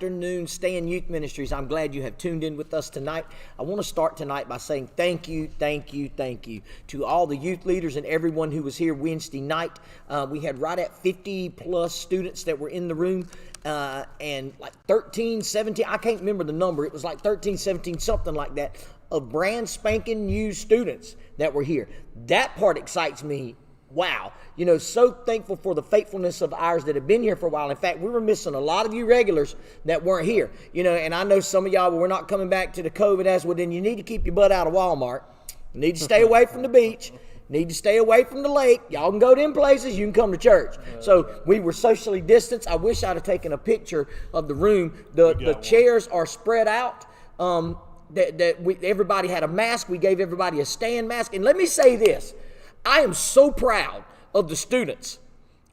afternoon, Stand Youth Ministries. I'm glad you have tuned in with us tonight. I want to start tonight by saying thank you to all the youth leaders and everyone who was here Wednesday night. We had right at 50 plus students that were in the room, and like 13, 17, I can't remember the number. It was like 13, 17, something like that, of brand spanking new students that were here. That part excites me. Wow. So thankful for the faithfulness of ours that have been here for a while. In fact, we were missing a lot of you regulars that weren't here. And I know some of y'all, we're not coming back to the COVID as well. Then you need to keep your butt out of Walmart. You need to stay away from the beach. Need to stay away from the lake. Y'all can go to them places. You can come to church. So we were socially distanced. I wish I'd have taken a picture of the room. The chairs are spread out. Everybody had a mask. We gave everybody a stand mask. And let me say this. I am so proud of the students,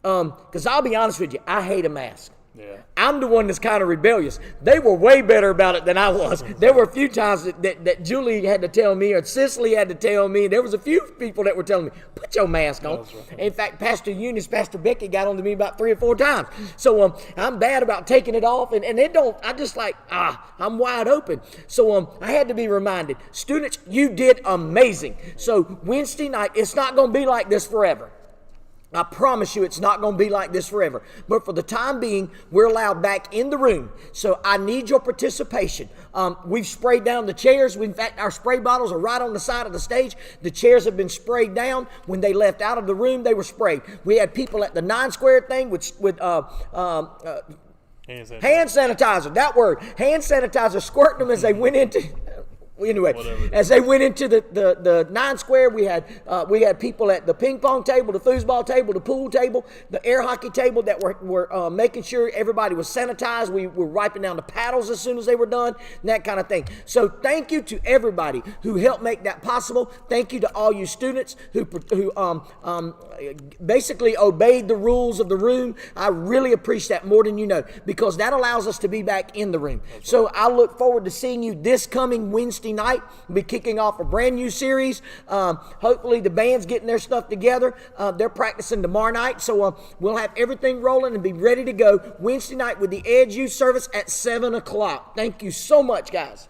because I'll be honest with you, I hate a mask. Yeah. I'm the one that's kind of rebellious. They were way better about it than I was. There were a few times that Julie had to tell me, or Cicely had to tell me. There was a few people that were telling me, put your mask on. Right. In fact, Pastor Eunice, Pastor Becky got on to me about 3 or 4 times. So I'm bad about taking it off, and it don't, I just like, I'm wide open. So I had to be reminded, students, you did amazing. So Wednesday night, it's not going to be like this forever. I promise you it's not going to be like this forever. But for the time being, we're allowed back in the room. So I need your participation. We've sprayed down the chairs. In fact, our spray bottles are right on the side of the stage. The chairs have been sprayed down. When they left out of the room, they were sprayed. We had people at the 9 Square thing with hand sanitizer. That word. Hand sanitizer, squirting them as they went into... Anyway, as they went into the 9 Square, we had people at the ping pong table, the foosball table, the pool table, the air hockey table that were making sure everybody was sanitized. We were wiping down the paddles as soon as they were done, and that kind of thing. So thank you to everybody who helped make that possible. Thank you to all you students who basically obeyed the rules of the room. I really appreciate that more than you know, because that allows us to be back in the room. So I look forward to seeing you this coming Wednesday night. We'll be kicking off a brand new series. Hopefully the band's getting their stuff together. They're practicing tomorrow night, so we'll have everything rolling and be ready to go Wednesday night with the Edge Youth Service at 7 o'clock. Thank you so much, guys.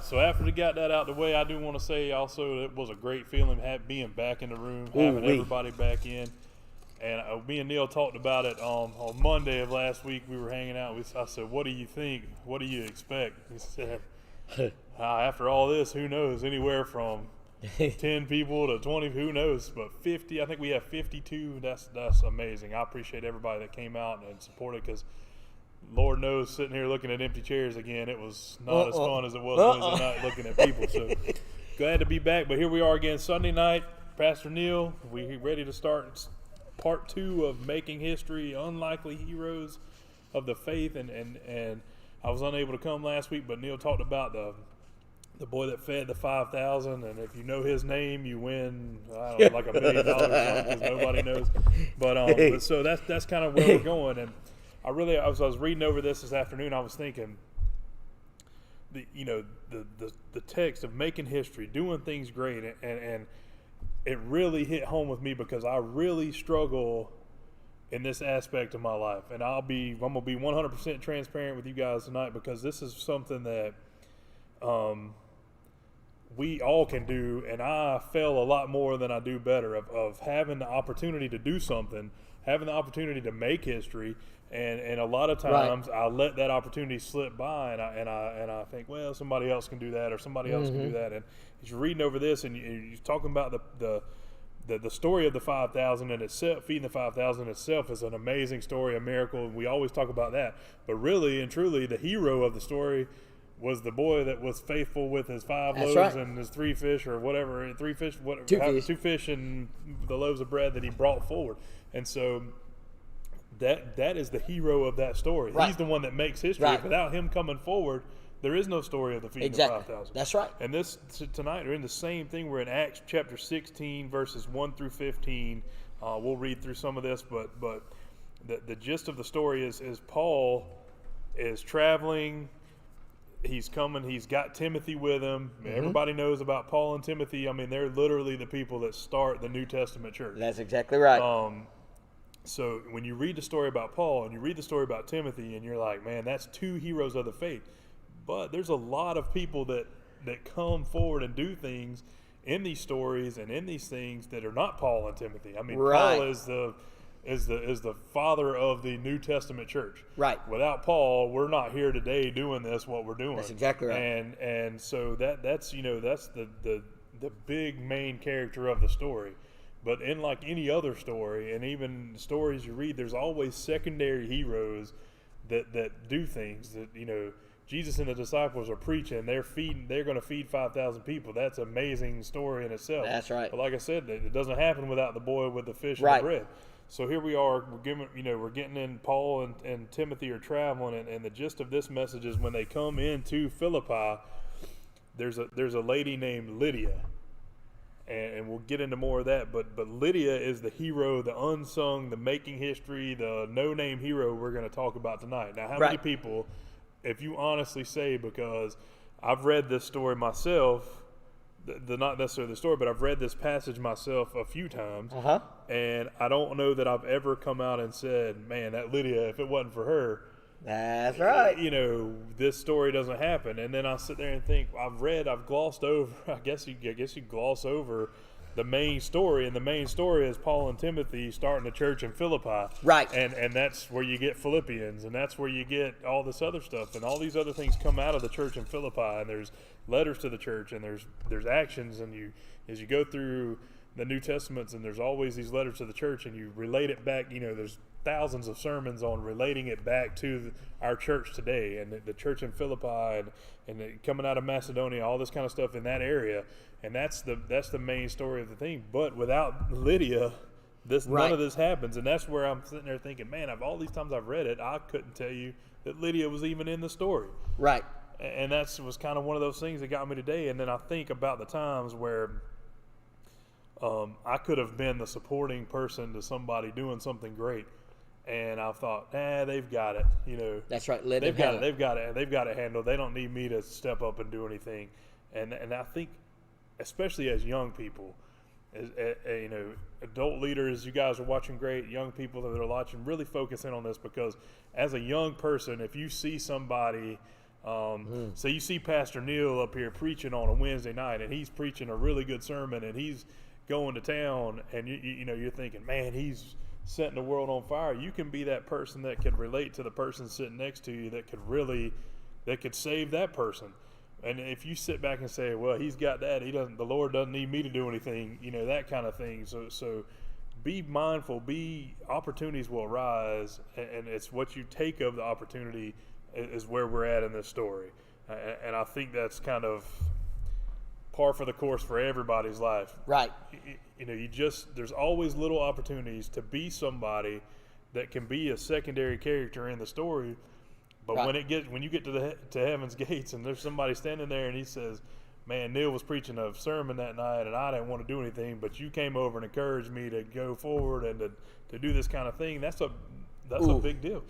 So after we got that out the way, I do want to say also it was a great feeling being back in the room, having everybody back in. And me and Neil talked about it on Monday of last week. We were hanging out. I said, what do you think? What do you expect? He said, after all this, who knows? Anywhere from 10 people to 20, who knows? But 50, I think we have 52. That's amazing. I appreciate everybody that came out and supported, because Lord knows, sitting here looking at empty chairs again, it was not as fun as it was Wednesday night looking at people. So glad to be back. But here we are again Sunday night. Pastor Neil, we ready to start part 2 of Making History, Unlikely Heroes of the Faith. And I was unable to come last week, but Neil talked about the boy that fed the 5,000, and if you know his name, you win, I don't know, like $1 million because nobody knows. But so that's kind of where we're going. And I was reading over this afternoon. I was thinking, the text of making history, doing things great, and it really hit home with me, because I really struggle in this aspect of my life. And I'm gonna be 100% transparent with you guys tonight, because this is something that we all can do, and I fail a lot more than I do better of having the opportunity to do something, having the opportunity to make history. And a lot of times I let that opportunity slip by, and I think, well, somebody else can do that, or somebody else can do that. And you're reading over this, and you're talking about the story of the 5,000 in itself. Feeding the 5,000 itself is an amazing story, a miracle, and we always talk about that. But really and truly, the hero of the story was the boy that was faithful with his 5 loaves and his 3 fish, or whatever, 2 fish and the loaves of bread that he brought forward. And so that is the hero of that story. Right. He's the one that makes history. Right. Without him coming forward, there is no story of the feeding of 5,000. That's right. And tonight we're in the same thing. We're in Acts chapter 16, verses 1 through 15. We'll read through some of this, but the gist of the story is Paul is traveling. He's coming. He's got Timothy with him. Everybody knows about Paul and Timothy. I mean, they're literally the people that start the New Testament church. That's exactly right. So when you read the story about Paul and you read the story about Timothy, and you're like, man, that's two heroes of the faith. But there's a lot of people that come forward and do things in these stories and in these things that are not Paul and Timothy. I mean, Right. Paul is the father of the New Testament church. Right. Without Paul, we're not here today doing what we're doing. That's exactly right. And so that's the big main character of the story. But in like any other story, and even stories you read, there's always secondary heroes that do things that, Jesus and the disciples are preaching. They're going to feed 5,000 people. That's an amazing story in itself. That's right. But like I said, it doesn't happen without the boy with the fish Right. and the bread. So here we are. We're getting in. Paul and Timothy are traveling, and the gist of this message is when they come into Philippi, there's a lady named Lydia, and we'll get into more of that. But Lydia is the hero, the unsung, the making history, the no-name hero we're going to talk about tonight. Now, how many people, if you honestly say, because I've read this story myself, not necessarily the story, but I've read this passage myself a few times, and I don't know that I've ever come out and said, man, that Lydia, if it wasn't for her, That's right. this story doesn't happen. And then I sit there and think, I've glossed over, I guess you gloss over the main story, and the main story is Paul and Timothy starting a church in Philippi. Right. And that's where you get Philippians, and that's where you get all this other stuff, and all these other things come out of the church in Philippi, and there's letters to the church, and there's actions, and as you go through the New Testaments, and there's always these letters to the church, and you relate it back, there's thousands of sermons on relating it back to our church today, and the church in Philippi, and coming out of Macedonia, all this kind of stuff in that area. And that's the main story of the thing. But without Lydia, none of this happens. And that's where I'm sitting there thinking, man, of all these times I've read it, I couldn't tell you that Lydia was even in the story. Right. And that was kind of one of those things that got me today. And then I think about the times where I could have been the supporting person to somebody doing something great. And I thought, they've got it. That's right. They've got it. They've got it handled. They don't need me to step up and do anything. And I think, especially as young people, adult leaders, you guys are watching great. Young people that are watching, really focus in on this, because as a young person, if you see somebody, so you see Pastor Neil up here preaching on a Wednesday night, and he's preaching a really good sermon, and he's going to town, and you're thinking, man, he's setting the world on fire. You can be that person that could relate to the person sitting next to you, that could save that person. And if you sit back and say, well, he's got that, the Lord doesn't need me to do anything, that kind of thing. So be mindful, opportunities will arise, and it's what you take of the opportunity is where we're at in this story. And I think that's kind of par for the course for everybody's life. Right. There's always little opportunities to be somebody that can be a secondary character in the story. But when you get to Heaven's Gates, and there's somebody standing there, and he says, man, Neil was preaching a sermon that night, and I didn't want to do anything, but you came over and encouraged me to go forward and to do this kind of thing. That's a big deal.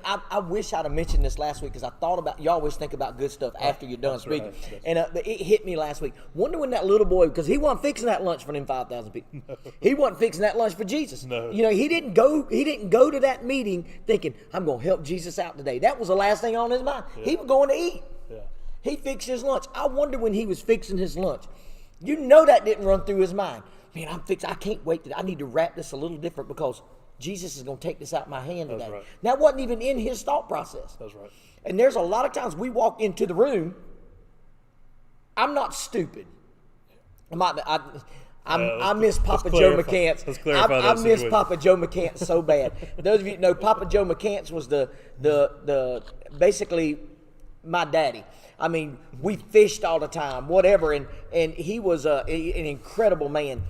I wish I'd have mentioned this last week, because I thought about, you always think about good stuff after you're done speaking. Right. And it hit me last week. Wonder when that little boy, because he wasn't fixing that lunch for them 5,000 people. No. He wasn't fixing that lunch for Jesus. No. He didn't go to that meeting thinking, I'm going to help Jesus out today. That was the last thing on his mind. Yeah. He was going to eat. Yeah. He fixed his lunch. I wonder when he was fixing his lunch. That didn't run through his mind. Man, I can't wait. I need to wrap this a little different, because Jesus is going to take this out of my hand today. Right. That wasn't even in his thought process. That's right. And there's a lot of times we walk into the room. I'm not stupid. I miss Papa Joe McCants. Let's clarify I miss Papa Joe McCants so bad. Those of you know, Papa Joe McCants was the basically my daddy. I mean, we fished all the time, whatever, and he was an incredible man.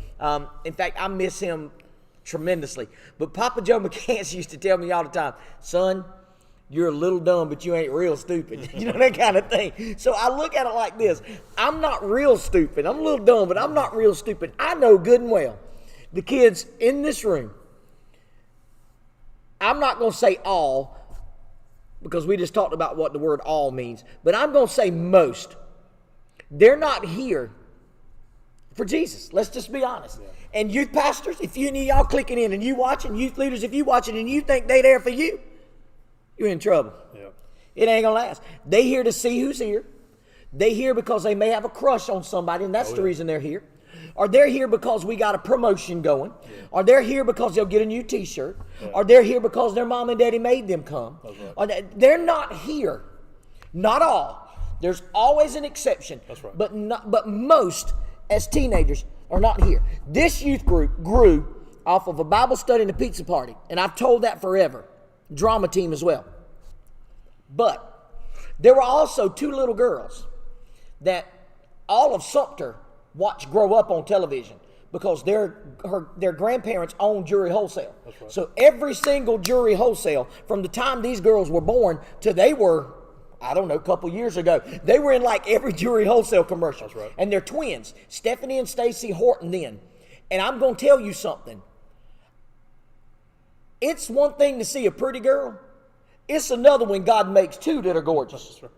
In fact, I miss him tremendously. But Papa Joe McCants used to tell me all the time, son, you're a little dumb, but you ain't real stupid. That kind of thing. So I look at it like this. I'm not real stupid. I'm a little dumb, but I'm not real stupid. I know good and well the kids in this room, I'm not going to say all, because we just talked about what the word all means, but I'm going to say most. They're not here for Jesus. Let's just be honest. Yeah. And youth pastors, if you any of y'all clicking in and you watching, youth leaders, if you watching and you think they there for you, you're in trouble. Yeah. It ain't gonna last. They here to see who's here. They here because they may have a crush on somebody, and that's the reason they're here. Or they're here because we got a promotion going. Yeah. Or they're here because they'll get a new t-shirt. Yeah. Or they're here because their mom and daddy made them come. Right. Or they're not here. Not all. There's always an exception. That's right. But most, as teenagers, are not here. This youth group grew off of a Bible study and a pizza party. And I've told that forever. Drama team as well. But there were also two little girls that all of Sumter watched grow up on television because their grandparents owned Jewelry Wholesale. That's right. So every single Jewelry Wholesale, from the time these girls were born to they were, I don't know, a couple years ago, they were in like every Jewelry Wholesale commercial. That's right. And they're twins, Stephanie and Stacy Horton then. And I'm going to tell you something. It's one thing to see a pretty girl. It's another when God makes two that are gorgeous. Right.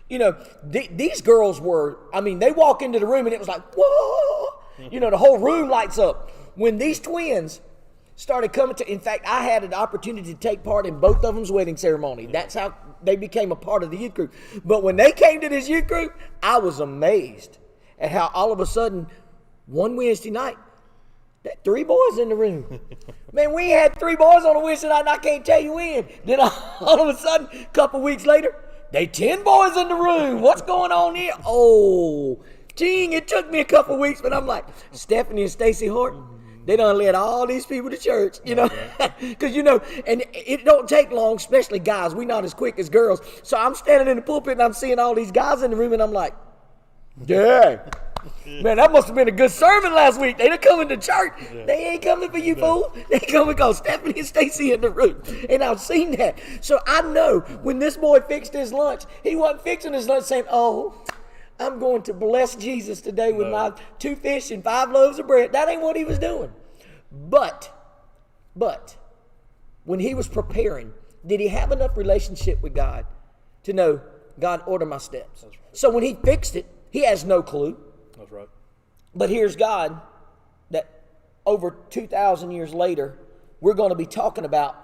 You know, these girls were, I mean, they walk into the room and it was like, whoa. You know, the whole room lights up. When these twins started coming to, in fact, I had an opportunity to take part in both of them's wedding ceremony. That's how they became a part of the youth group. But when they came to this youth group, I was amazed at how all of a sudden, one Wednesday night, that 3 boys in the room. Man, we had 3 boys on a Wednesday night and I can't tell you when. Then all of a sudden, a couple weeks later, they 10 boys in the room. What's going on here? Oh, gee, it took me a couple weeks, but I'm like, Stephanie and Stacy Horton, they done led all these people to church, you know, because, you know, and it don't take long, especially guys. We not as quick as girls. So I'm standing in the pulpit and I'm seeing all these guys in the room and I'm like, dang, man, that must have been a good sermon last week. They done coming to church. Yeah. They ain't coming for you, fool. They coming because Stephanie and Stacy in the room. And I've seen that. So I know when this boy fixed his lunch, he wasn't fixing his lunch saying, oh, I'm going to bless Jesus today with my 2 fish and 5 loaves of bread. That ain't what he was doing. But when he was preparing, did he have enough relationship with God to know, God, order my steps? Right. So when he fixed it, he has no clue. That's right. But here's God that over 2,000 years later, we're going to be talking about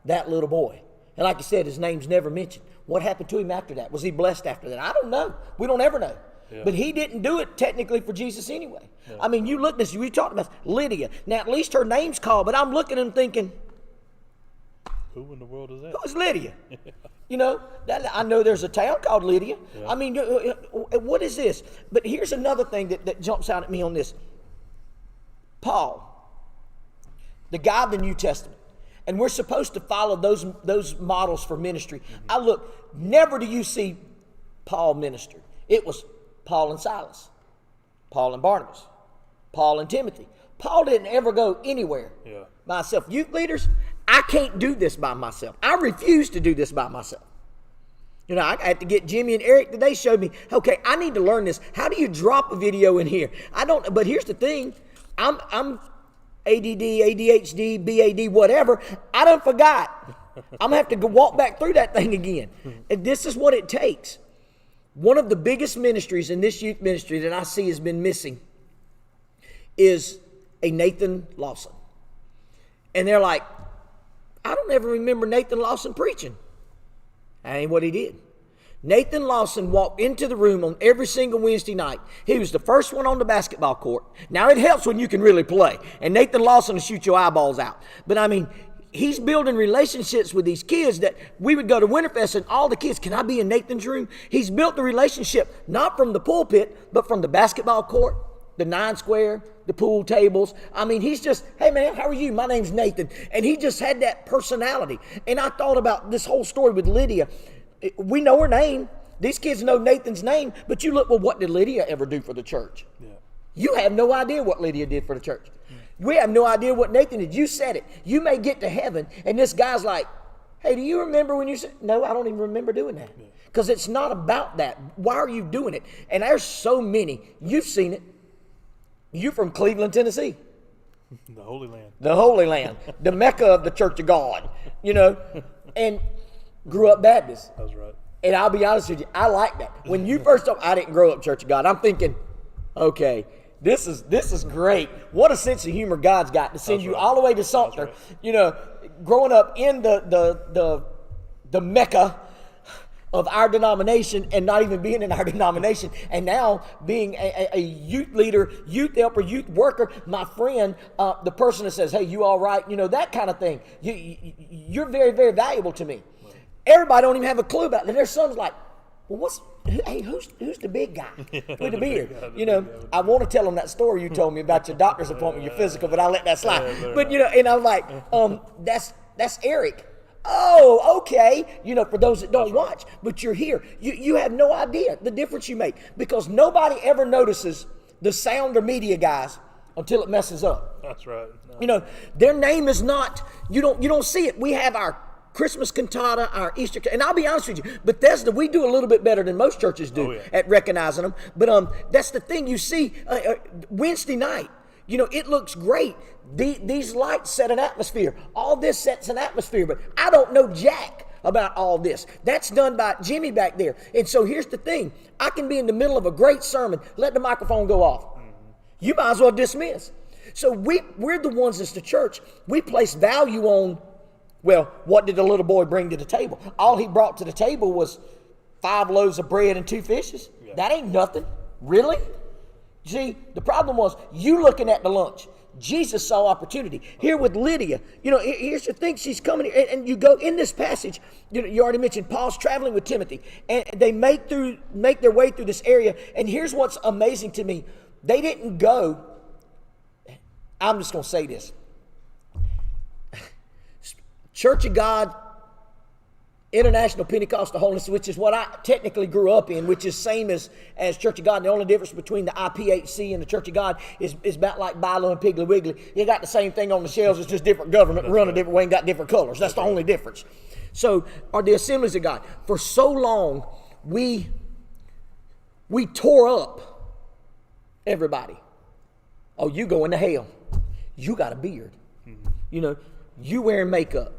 that little boy. And like I said, his name's never mentioned. What happened to him after that? Was he blessed after that? I don't know. We don't ever know. Yeah. But he didn't do it technically for Jesus anyway. Yeah. I mean, you look at this, we talked about Lydia. Now, at least her name's called, but I'm looking and thinking, who in the world is that? Who is Lydia? You know, I know there's a town called Lydia. Yeah. I mean, what is this? But here's another thing that jumps out at me on this. Paul, the guy of the New Testament. And we're supposed to follow those models for ministry. Mm-hmm. Never do you see Paul minister. It was Paul and Silas, Paul and Barnabas, Paul and Timothy. Paul didn't ever go anywhere by himself. Youth leaders, I can't do this by myself. I refuse to do this by myself. You know, I had to get Jimmy and Eric today showed me, okay, I need to learn this. How do you drop a video in here? But here's the thing. I'm ADD, ADHD, BAD, whatever. I done forgot. I'm going to have to go walk back through that thing again. And this is what it takes. One of the biggest ministries in this youth ministry that I see has been missing is a Nathan Lawson. And they're like, I don't ever remember Nathan Lawson preaching. That ain't what he did. Nathan Lawson walked into the room on every single Wednesday night. He was the first one on the basketball court. Now, it helps when you can really play. And Nathan Lawson will shoot your eyeballs out. But, I mean, he's building relationships with these kids that we would go to Winterfest and all the kids, can I be in Nathan's room? He's built the relationship not from the pulpit, but from the basketball court, the 9 square, the pool tables. I mean, he's just, hey, man, how are you? My name's Nathan. And he just had that personality. And I thought about this whole story with Lydia. We know her name. These kids know Nathan's name. But you look, well, what did Lydia ever do for the church? Yeah. You have no idea what Lydia did for the church. We have no idea what Nathan did. You said it. You may get to heaven, and this guy's like, hey, do you remember when you said, no, I don't even remember doing that. Because it's not about that. Why are you doing it? And there's so many. You've seen it. You're from Cleveland, Tennessee. The Holy Land. The Holy Land, the Mecca of the Church of God, and grew up Baptist. That's right. And I'll be honest with you, I like that. When you first told me I didn't grow up Church of God, I'm thinking, okay, this is great. What a sense of humor God's got to send you all the way to Sumter. Growing up in the Mecca of our denomination and not even being in our denomination, and now being a youth leader, youth helper, youth worker, my friend, the person that says, hey, you all right? That kind of thing. You're very, very valuable to me. Everybody don't even have a clue about it. And their son's like, well, who's the big guy with the beard? I want to tell them that story you told me about your doctor's appointment, your physical, but I'll let that slide. But, and I'm like, that's Eric. Oh, okay. For those that don't watch, but you're here. You have no idea the difference you make, because nobody ever notices the sound or media guys until it messes up. That's right. No. Their name is not, you don't see it. We have our Christmas cantata, our Easter, and I'll be honest with you, Bethesda, we do a little bit better than most churches do at recognizing them. But that's the thing you see Wednesday night. It looks great. These lights set an atmosphere. All this sets an atmosphere, but I don't know jack about all this. That's done by Jimmy back there. And so here's the thing. I can be in the middle of a great sermon, let the microphone go off. Mm-hmm. You might as well dismiss. So we're the ones as the church, we place value on, well, what did the little boy bring to the table? All he brought to the table was 5 loaves of bread and 2 fishes. Yeah. That ain't nothing. Really? See, the problem was you looking at the lunch. Jesus saw opportunity. Here with Lydia, here's the thing. She's coming here, and you go in this passage, you already mentioned Paul's traveling with Timothy, and they make their way through this area. And here's what's amazing to me. They didn't go, I'm just going to say this. Church of God, International Pentecostal Holiness, which is what I technically grew up in, which is same as Church of God. The only difference between the IPHC and the Church of God is about like Bilo and Piggly Wiggly. You got the same thing on the shelves. It's just different government, run a different way, and got different colors. That's the only difference. So are the Assemblies of God. For so long, we tore up everybody. Oh, you going to hell. You got a beard. Mm-hmm. You wearing makeup.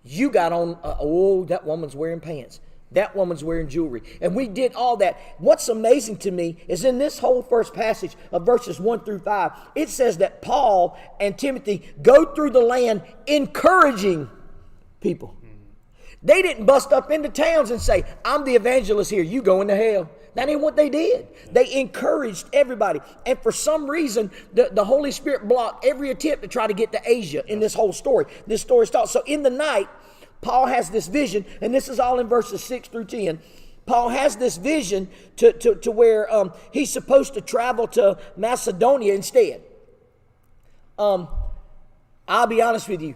You got on, that woman's wearing pants. That woman's wearing jewelry. And we did all that. What's amazing to me is in this whole first passage of verses 1 through 5, it says that Paul and Timothy go through the land encouraging people. They didn't bust up into towns and say, I'm the evangelist here, you going to hell. That ain't what they did. They encouraged everybody. And for some reason, the Holy Spirit blocked every attempt to try to get to Asia in this whole story. This story starts. So in the night, Paul has this vision, and this is all in verses 6 through 10. Paul has this vision to where he's supposed to travel to Macedonia instead. I'll be honest with you.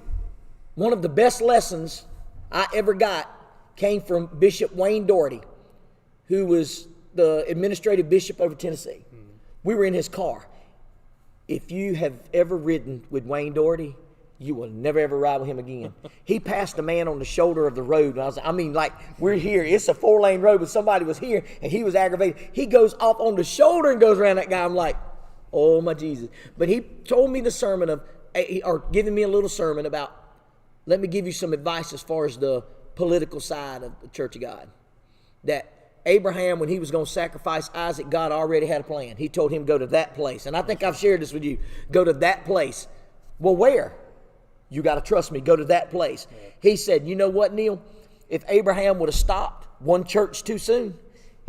One of the best lessons I ever got came from Bishop Wayne Doherty, who was the administrative bishop over Tennessee. We were in his car. If you have ever ridden with Wayne Doherty, you will never ever ride with him again. He passed a man on the shoulder of the road. And we're here. It's a 4-lane road, but somebody was here and he was aggravated. He goes off on the shoulder and goes around that guy. I'm like, oh my Jesus. But he told me the sermon or giving me a little sermon about, let me give you some advice as far as the political side of the Church of God. That Abraham, when he was going to sacrifice Isaac, God already had a plan. He told him, go to that place. And I think I've shared this with you. Go to that place. Well, where? You got to trust me. Go to that place. Yeah. He said, you know what, Neil? If Abraham would have stopped one church too soon,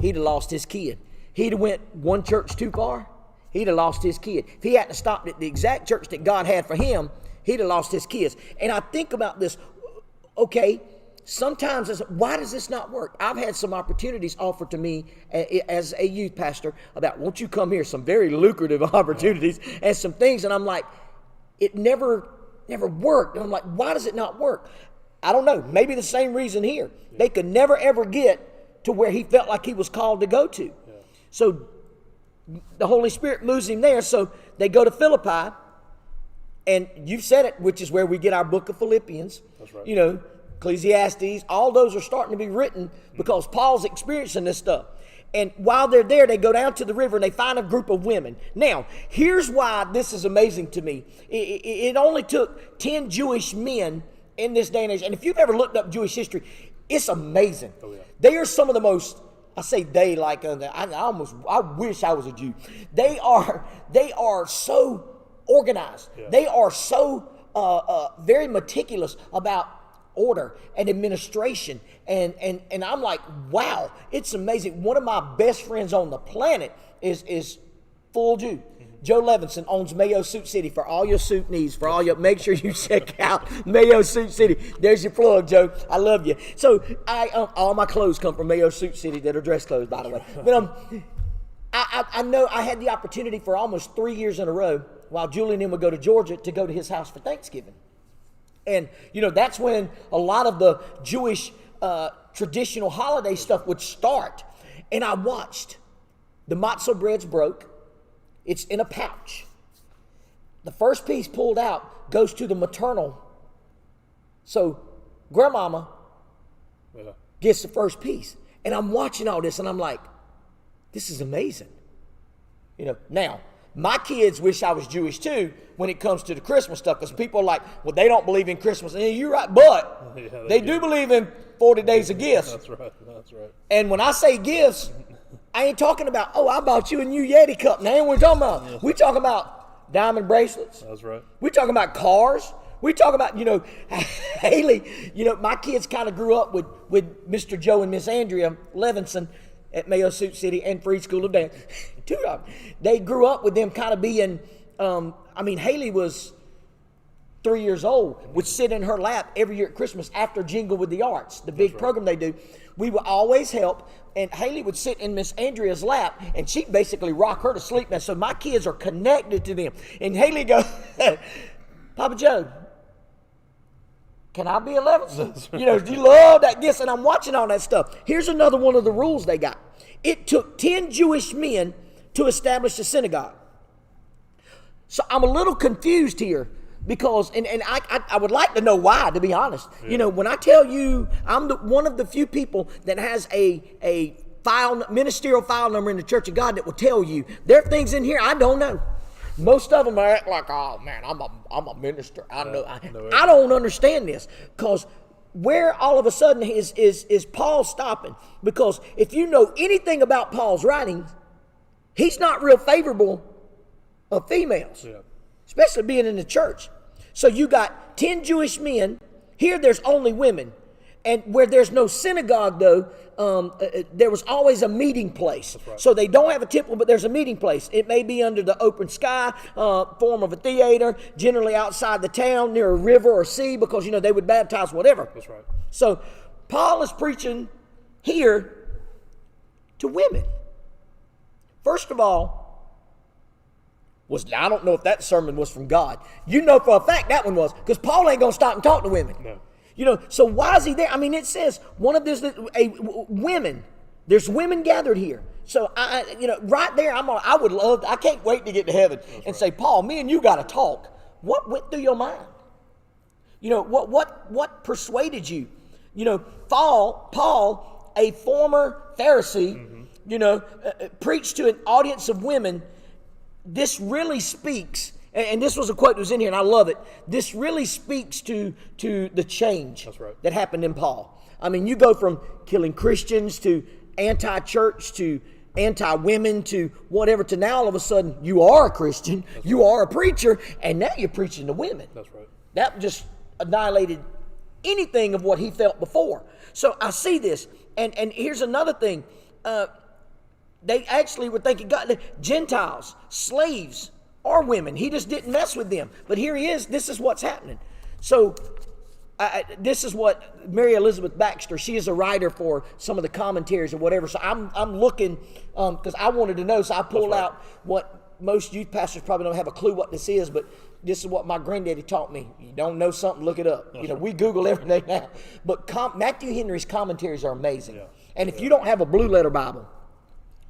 he'd have lost his kid. He'd have went one church too far, he'd have lost his kid. If he hadn't stopped at the exact church that God had for him, he'd have lost his kids. And I think about this, okay, sometimes, why does this not work? I've had some opportunities offered to me as a youth pastor about, won't you come here? Some very lucrative opportunities and some things. And I'm like, it never worked. And I'm like, why does it not work? I don't know. Maybe the same reason here. They could never, ever get to where he felt like he was called to go to. Yeah. So the Holy Spirit moves him there. So they go to Philippi. And you've said it, which is where we get our book of Philippians. That's right. Ecclesiastes, all those are starting to be written because Paul's experiencing this stuff. And while they're there, they go down to the river and they find a group of women. Now, here's why this is amazing to me. It only took 10 Jewish men in this day and age. And if you've ever looked up Jewish history, it's amazing. Oh, yeah. They are some of the most, I say they like, I wish I was a Jew. They are so organized. Yeah. They are so very meticulous about order and administration. And I'm like, wow, it's amazing. One of my best friends on the planet is full Jew. Joe Levinson owns Mayo Suit City. For all your suit needs, for all your, make sure you check out Mayo Suit City. There's your plug, Joe. I love you. So all my clothes come from Mayo Suit City that are dress clothes, by the way. But I know I had the opportunity for almost 3 years in a row while Julie and him would go to Georgia to go to his house for Thanksgiving. And, that's when a lot of the Jewish traditional holiday stuff would start. And I watched. The matzo bread's broke. It's in a pouch. The first piece pulled out goes to the maternal. So grandmama gets the first piece. And I'm watching all this and I'm like, this is amazing. Now, my kids wish I was Jewish too when it comes to the Christmas stuff, because people are like, well, they don't believe in Christmas. And you're right, but they do believe in 40 days of gifts. That's right. And when I say gifts, I ain't talking about, I bought you a new Yeti cup. Now, ain't what we're talking about. Yeah. We talking about diamond bracelets. That's right. We talking about cars. We talking about, Haley, my kids kind of grew up with Mr. Joe and Miss Andrea Levinson at Mayo Suit City and Free School of Dance. Two of them. They grew up with them kind of being, Haley was 3 years old, would sit in her lap every year at Christmas after Jingle with the Arts, the big program they do. We would always help, and Haley would sit in Miss Andrea's lap, and she'd basically rock her to sleep. Now, so my kids are connected to them. And Haley goes, Papa Joe, can I be 11? You love that gift, and I'm watching all that stuff. Here's another one of the rules they got. It took 10 Jewish men to establish a synagogue. So I'm a little confused here because, and I would like to know why, to be honest. Yeah. When I tell you I'm one of the few people that has a ministerial file number in the Church of God that will tell you there are things in here I don't know. Most of them act like, oh man, I'm a minister. I know. I don't understand this, because where all of a sudden is Paul stopping? Because if you know anything about Paul's writings, he's not real favorable of females, especially being in the church. So you got 10 Jewish men. Here there's only women. And where there's no synagogue, though, there was always a meeting place. Right. So they don't have a temple, but there's a meeting place. It may be under the open sky, form of a theater, generally outside the town, near a river or sea, because, they would baptize whatever. That's right. So Paul is preaching here to women. First of all, I don't know if that sermon was from God. For a fact that one was, because Paul ain't going to stop and talk to women. No. So why is he there? It says women. There's women gathered here. So right there, I can't wait to get to heaven and say, Paul, me and you got to talk. What went through your mind? What persuaded you? Paul, a former Pharisee, preached to an audience of women. This really speaks. And this was a quote that was in here, and I love it. This really speaks to the change that happened in Paul. You go from killing Christians to anti-church to anti-women to whatever, to now all of a sudden you are a Christian, you are a preacher, and now you're preaching to women. That's right. That just annihilated anything of what he felt before. So I see this, and here's another thing. They actually were thinking, God, Gentiles, slaves, are women. He just didn't mess with them. But here he is. This is what's happening. So this is what Mary Elizabeth Baxter, she is a writer for some of the commentaries or whatever. So I'm looking because I wanted to know. So I pulled out what most youth pastors probably don't have a clue what this is, but this is what my granddaddy taught me. You don't know something, look it up. We Google everything now. But Matthew Henry's commentaries are amazing. Yeah. And if you don't have a Blue Letter Bible,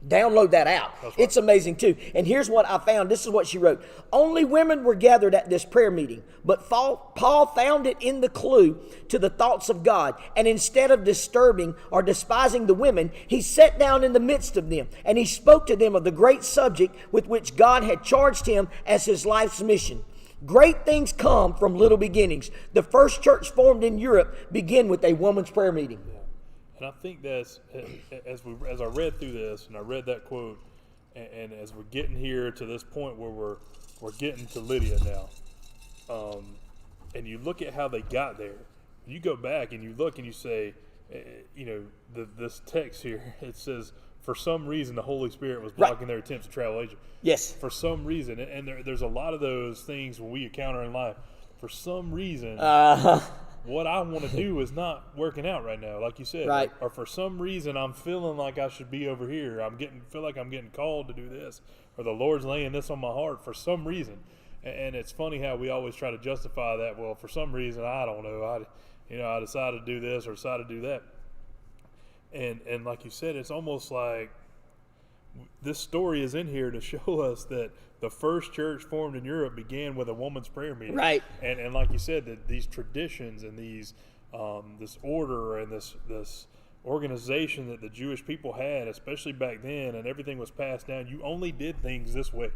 Download that out. Right. It's amazing too. And here's what I found. This is what she wrote. Only women were gathered at this prayer meeting, but Paul found it in the clue to the thoughts of God. And instead of disturbing or despising the women, he sat down in the midst of them and he spoke to them of the great subject with which God had charged him as his life's mission. Great things come from little beginnings. The first church formed in Europe began with a woman's prayer meeting. And I think that's as I read through this and I read that quote, and as we're getting here to this point where we're getting to Lydia now, and you look at how they got there. You go back and you look and you say, this text here, it says, for some reason the Holy Spirit was blocking their attempts to travel Asia. Yes. For some reason, and there's a lot of those things when we encounter in life. For some reason. What I want to do is not working out right now, like you said. Right. Or for some reason, I'm feeling like I should be over here. Feel like I'm getting called to do this, or the Lord's laying this on my heart for some reason. And it's funny how we always try to justify that. Well, for some reason, I don't know. I decided to do this or decided to do that. And like you said, it's almost like this story is in here to show us that the first church formed in Europe began with a woman's prayer meeting. Right. And like you said, that these traditions and these this order and this organization that the Jewish people had, especially back then, and everything was passed down. You only did things this way.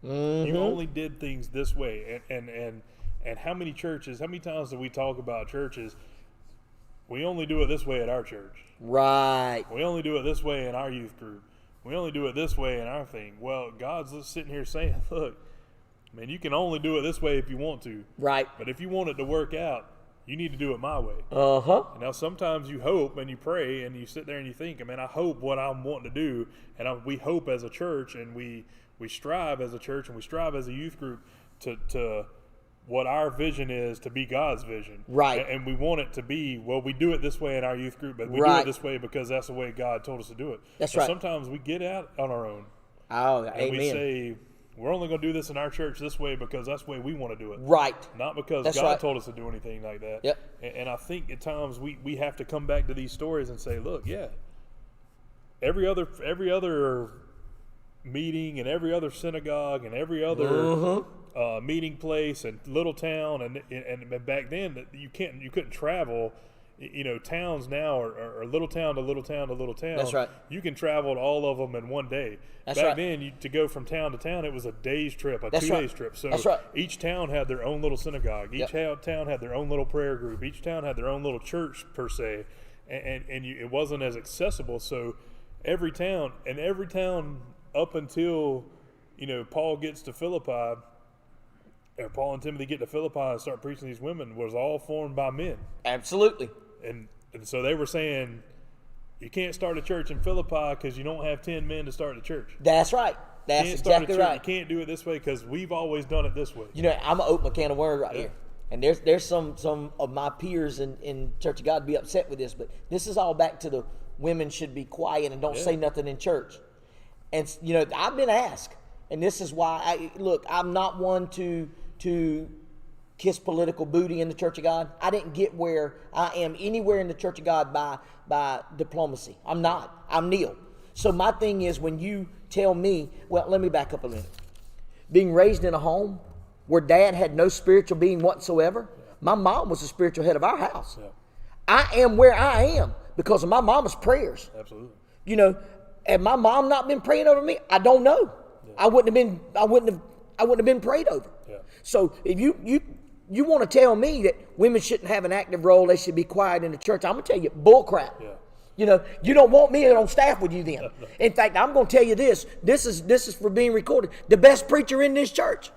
Mm-hmm. You only did things this way. And how many times do we talk about churches? We only do it this way at our church. Right. We only do it this way in our youth group. We only do it this way in our thing. Well, God's sitting here saying, look, man, you can only do it this way if you want to. Right. But if you want it to work out, you need to do it my way. Uh-huh. Now, sometimes you hope and you pray and you sit there and you think, man, I hope what I'm wanting to do, and we hope as a church and we strive as a church and we strive as a youth group to what our vision is to be God's vision. Right. And we want it to be, well, we do it this way in our youth group, but we do it this way because that's the way God told us to do it. That's right. right. Sometimes we get out on our own. Oh, and amen. we say, we're only going to do this in our church this way because that's the way we want to do it. Right. Not because That's God right. told us to do anything like that. Yep. And I think at times we have to come back to these stories and say, look, yeah, every other meeting and every other synagogue and every other meeting place and little town and back then that you couldn't travel. Towns now are little town to little town to little town. That's right. You can travel to all of them in one day. That's back right. then, to go from town to town, it was a day's trip, a That's 2 right. days trip. So That's right. each town had their own little synagogue. Each Yep. town had their own little prayer group. Each town had their own little church per se, and it wasn't as accessible. So every town up until Paul gets to Philippi. Or Paul and Timothy get to Philippi and start preaching to these women was all formed by men. Absolutely. And so they were saying, you can't start a church in Philippi because you don't have 10 men to start a church. That's right. That's You can't start a exactly church. right. You can't do it this way because we've always done it this way. I'm going to open a can of worms right here. And there's some of my peers in Church of God be upset with this, but this is all back to the women should be quiet and don't say nothing in church. And, I've been asked, and this is why, I'm not one to kiss political booty in the Church of God. I didn't get where I am anywhere in the Church of God by diplomacy. I'm not. I'm Neil. So my thing is when you tell me, well, let me back up a minute. Being raised in a home where dad had no spiritual being whatsoever, my mom was the spiritual head of our house. Yeah. I am where I am because of my mama's prayers. Absolutely. Had my mom not been praying over me, I don't know. Yeah. I wouldn't have been prayed over. Yeah. So if you want to tell me that women shouldn't have an active role, they should be quiet in the church, I'm going to tell you, bull crap. Yeah. You don't want me on staff with you then. In fact, I'm going to tell you this is for being recorded. The best preacher in this church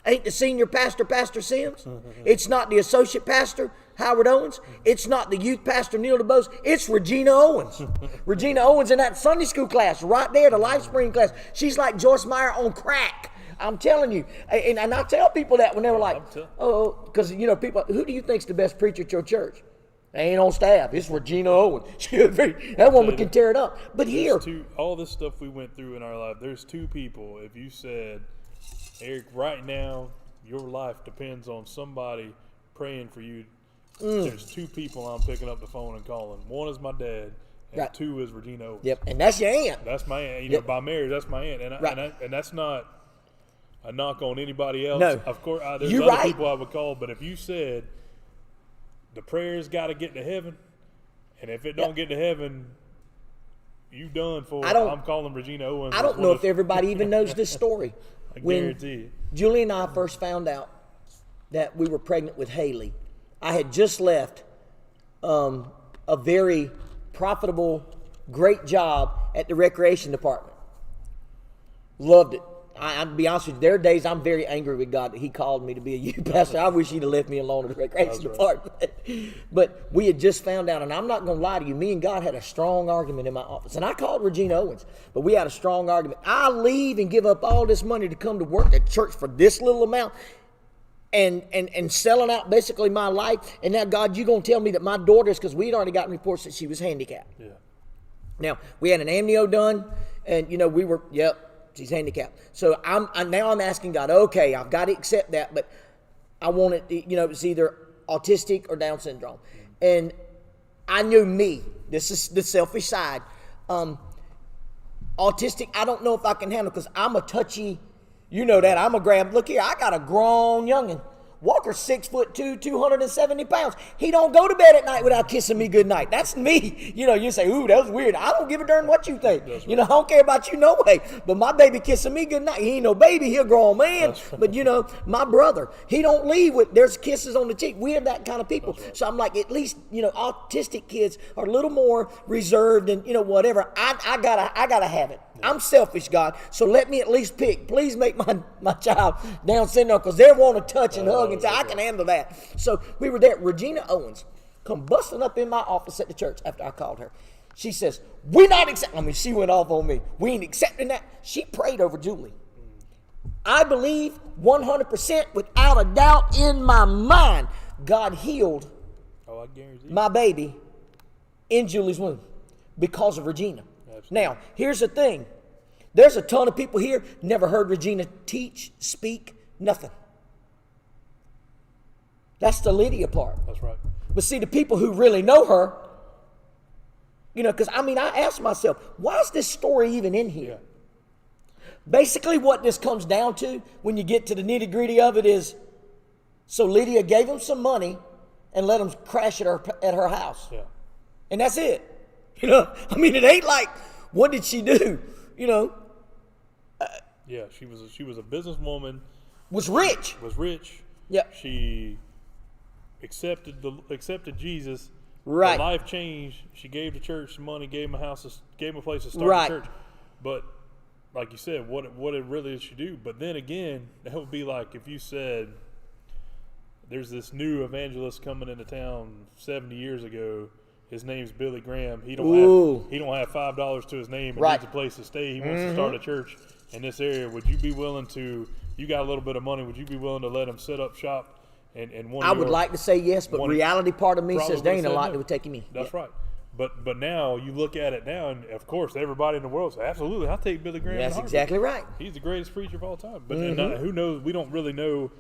ain't the senior pastor, Pastor Sims. It's not the associate pastor, Howard Owens. It's not the youth pastor, Neil DeBose. It's Regina Owens. Regina Owens in that Sunday school class right there, the Life Spring class. She's like Joyce Meyer on crack. I'm telling you. And I tell people that when they were like, because, people, who do you think's the best preacher at your church? They ain't on staff. It's Regina Owens. That woman can tear it up. But here. All this stuff we went through in our life, there's 2 people. If you said, Eric, right now, your life depends on somebody praying for you. There's 2 people I'm picking up the phone and calling. One is my dad, and Right. 2 is Regina Owens. Yep, and that's your aunt. That's my aunt. You Yep. know, by marriage, that's my aunt, Right. and that's not a knock on anybody else. No. Of course, there's You're other right. people I would call, but if you said the prayers got to get to heaven, and if it don't get to heaven, you done for. I'm calling Regina Owens. I don't know if everybody even knows this story. I When guarantee it. Julie and I first found out that we were pregnant with Haley, I had just left a very profitable, great job at the recreation department. Loved it. I'll be honest with you, there are days I'm very angry with God that he called me to be a youth pastor. I wish he'd have left me alone at the recreation department. But we had just found out, and I'm not going to lie to you, me and God had a strong argument in my office. And I called Regina Owens, but we had a strong argument. I leave and give up all this money to come to work at church for this little amount and selling out basically my life. And now, God, you going to tell me that my daughter's, because we had already gotten reports that she was handicapped. Yeah. Now, we had an amnio done, and, we were, she's handicapped. So now I'm asking God, okay, I've got to accept that, but I want it, it's either autistic or Down syndrome. And I knew me. This is the selfish side. Autistic, I don't know if I can handle, because I'm a touchy, that. I'm a grab. Look here, I got a grown youngin'. Walker's 6'2", 270 pounds. He don't go to bed at night without kissing me goodnight. That's me. You say, ooh, that was weird. I don't give a darn what you think. Right. I don't care about you no way. But my baby kissing me goodnight. He ain't no baby. He a grown man. Right. But, my brother, he don't leave with, there's kisses on the cheek. We're that kind of people. Right. So I'm like, at least, autistic kids are a little more reserved and, whatever. I gotta have it. Yeah. I'm selfish, God. So let me at least pick. Please make my child Down syndrome, because they want to touch and hug and say, I can handle that. So we were there. Regina Owens come busting up in my office at the church after I called her. She says, we're not accepting. She went off on me. We ain't accepting that. She prayed over Julie. I believe 100% without a doubt in my mind, God healed my baby in Julie's womb because of Regina. Absolutely. Now, here's the thing. There's a ton of people here never heard Regina teach, speak, nothing. That's the Lydia part. That's right. But see, the people who really know her, because I asked myself, why is this story even in here? Yeah. Basically, what this comes down to, when you get to the nitty-gritty of it, is so Lydia gave him some money and let him crash at her house. Yeah. And that's it. It ain't like, what did she do? Yeah, she was a businesswoman. Was rich. Yeah. She accepted Jesus. Right. Her life changed. She gave the church some money, gave him a house, gave him a place to start right. the church. But like you said, what it really did she do? But then again, that would be like if you said there's this new evangelist coming into town 70 years ago. His name's Billy Graham. He don't have $5 to his name and right. needs a place to stay. He wants to start a church in this area. Would you be willing to? You got a little bit of money. Would you be willing to let him set up shop? And one. I would like to say yes, but reality part of me says there ain't a lot that would take me. That's right. But now you look at it now, and of course everybody in the world says, absolutely, I'll take Billy Graham. That's exactly right. He's the greatest preacher of all time. But who knows? We don't really know.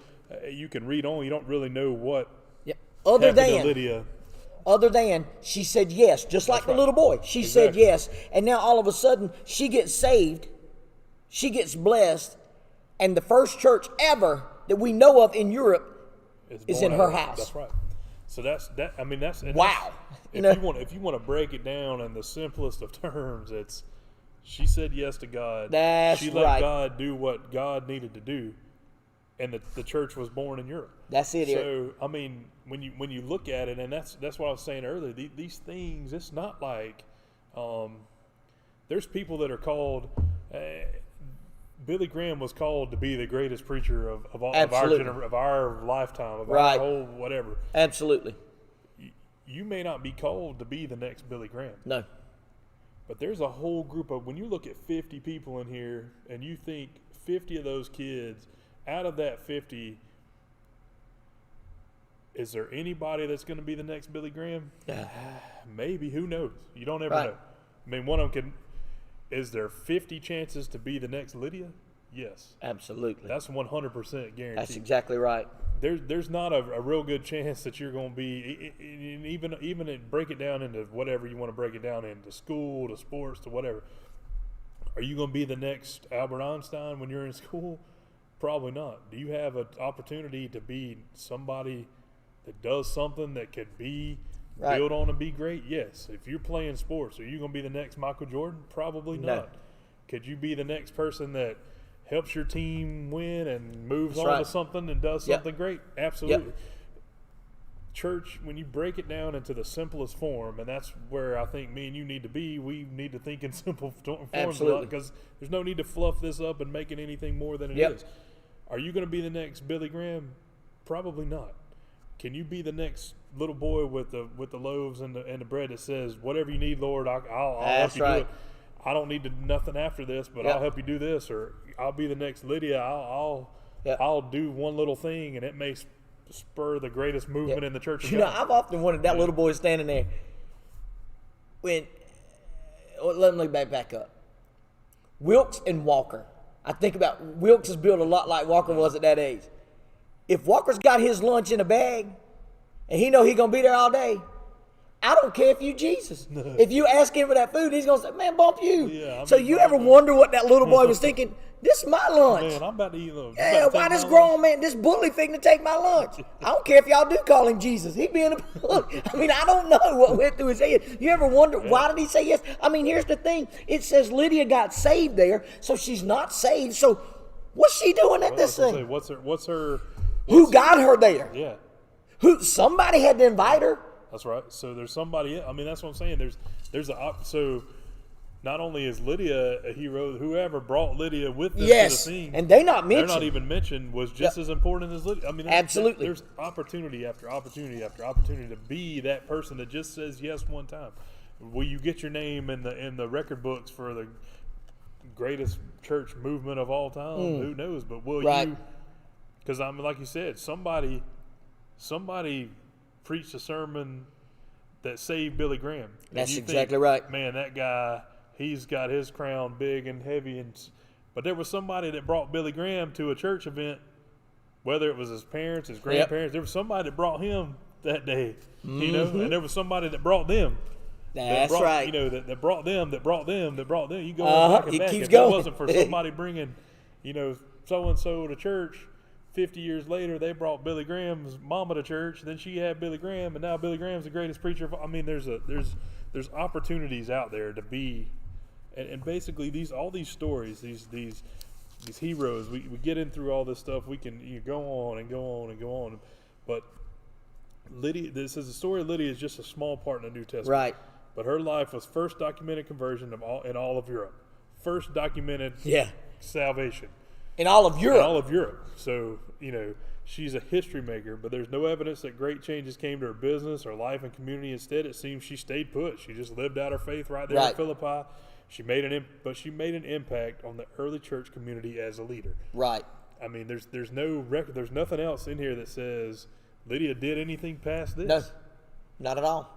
You can read on. You don't really know what. Yep. Other than she said yes, just like the little boy. She said yes. And now all of a sudden she gets saved. She gets blessed. And the first church ever that we know of in Europe is in her house. That's right. So that's wow. If you want to break it down in the simplest of terms, it's she said yes to God. She let God do what God needed to do. And the church was born in Europe. That's it. So when you look at it, and that's what I was saying earlier. These things, it's not like there's people that are called. Billy Graham was called to be the greatest preacher of our lifetime, of our whole whatever. Absolutely. You may not be called to be the next Billy Graham. No. But there's a whole group of, when you look at 50 people in here, and you think 50 of those kids. Out of that 50, is there anybody that's going to be the next Billy Graham? Maybe. Who knows? You don't ever know. One of them can. Is there 50 chances to be the next Lydia? Yes. Absolutely. That's 100% guaranteed. That's exactly right. There's not a real good chance that you're going to be, break it down into whatever you want to break it down into, school, to sports, to whatever. Are you going to be the next Albert Einstein when you're in school? Probably not. Do you have an opportunity to be somebody that does something that could be Right. build on and be great? Yes. If you're playing sports, are you going to be the next Michael Jordan? Probably No. not. Could you be the next person that helps your team win and moves That's on right. to something and does Yep. something great? Absolutely. Yep. Church, when you break it down into the simplest form, and that's where I think me and you need to be, we need to think in simple forms Absolutely. because there's no need to fluff this up and make it anything more than it Yep. is. Are you going to be the next Billy Graham? Probably not. Can you be the next little boy with the loaves and the bread that says, "Whatever you need, Lord, I'll help That's you do right. it. I don't need to nothing after this, but Yep. I'll help you do this," or I'll be the next Lydia. Yep. I'll do one little thing, and it may spur the greatest movement Yep. in the church. Of You know, God. I've often wondered that little boy standing there. Let me back up. Wilkes and Walker. I think about Wilkes is built a lot like Walker was at that age. If Walker's got his lunch in a bag, and he know he gonna be there all day, I don't care if you Jesus. If you ask him for that food, he's gonna say, "Man, bump you." Yeah, I So mean, you ever wonder what that little boy was thinking? This is my lunch. Man, I'm about to eat those. Yeah, why this grown man, this bully thing to take my lunch? I don't care if y'all do call him Jesus. He being a look. I mean, I don't know what went through his head. You ever wonder why did he say yes? I mean, here's the thing. It says Lydia got saved there, so she's not saved. So what's she doing at this thing? What's her? Who got her there? Yeah, Somebody had to invite her. that's right. So there's somebody. I mean, that's what I'm saying. There's so. Not only is Lydia a hero, whoever brought Lydia with them Yes, to the scene, and they not they're mentioned. not even mentioned, was just as important as Lydia. I mean, Absolutely. there's opportunity after opportunity after opportunity to be that person that just says yes one time. Will you get your name in the record books for the greatest church movement of all time? Who knows? But will Right. you? Because I mean, like you said, somebody preached a sermon that saved Billy Graham. And That's you exactly think, right. Man, that guy, he's got his crown big and heavy, but there was somebody that brought Billy Graham to a church event, whether it was his parents, his grandparents. There was somebody that brought him that day, you know, and there was somebody that brought them. That's brought, right. You know, that brought them. You go back and It back. keeps If going. it wasn't for somebody bringing, so and so to church, 50 years later, they brought Billy Graham's mama to church. Then she had Billy Graham, and now Billy Graham's the greatest preacher. I mean, there's opportunities out there to be, and basically all these stories, these heroes. We get in through all this stuff. We can go on and go on and go on, but Lydia. This is the story of Lydia is just a small part in the New Testament, Right. But her life was first documented conversion in all of Europe. First documented Yeah. salvation. In all of In Europe. all of Europe. So, she's a history maker, but there's no evidence that great changes came to her business or life and community. Instead, it seems she stayed put. She just lived out her faith right there in Right. Philippi. She made an impact on the early church community as a leader. Right. I mean, there's no record, there's nothing else in here that says Lydia did anything past this. No. Not at all.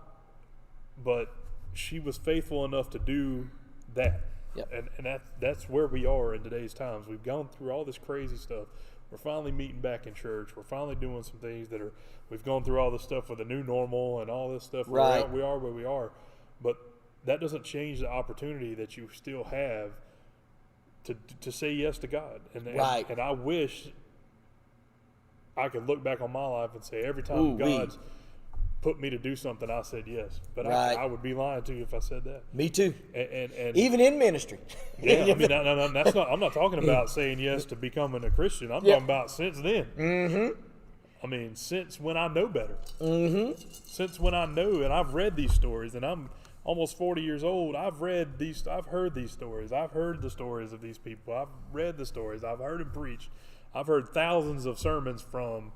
But she was faithful enough to do that. Yep. And that's where we are in today's times. We've gone through all this crazy stuff. We're finally meeting back in church. We're finally doing some things we've gone through all this stuff with the new normal and all this stuff. Right. We are where we are. But that doesn't change the opportunity that you still have to say yes to God. Right. And I wish I could look back on my life and say every time Ooh-wee. God's put me to do something, I said yes. But Right. I would be lying to you if I said that. Me too. And Even in ministry. yeah, I mean, no, that's not. I'm not talking about saying yes to becoming a Christian. I'm talking about since then. Mm-hmm. I mean, since when I know better. Mm-hmm. Since when I know, and I've read these stories, and I'm almost 40 years old. I've heard these stories. I've heard the stories of these people. I've read the stories. I've heard them preach. I've heard thousands of sermons from,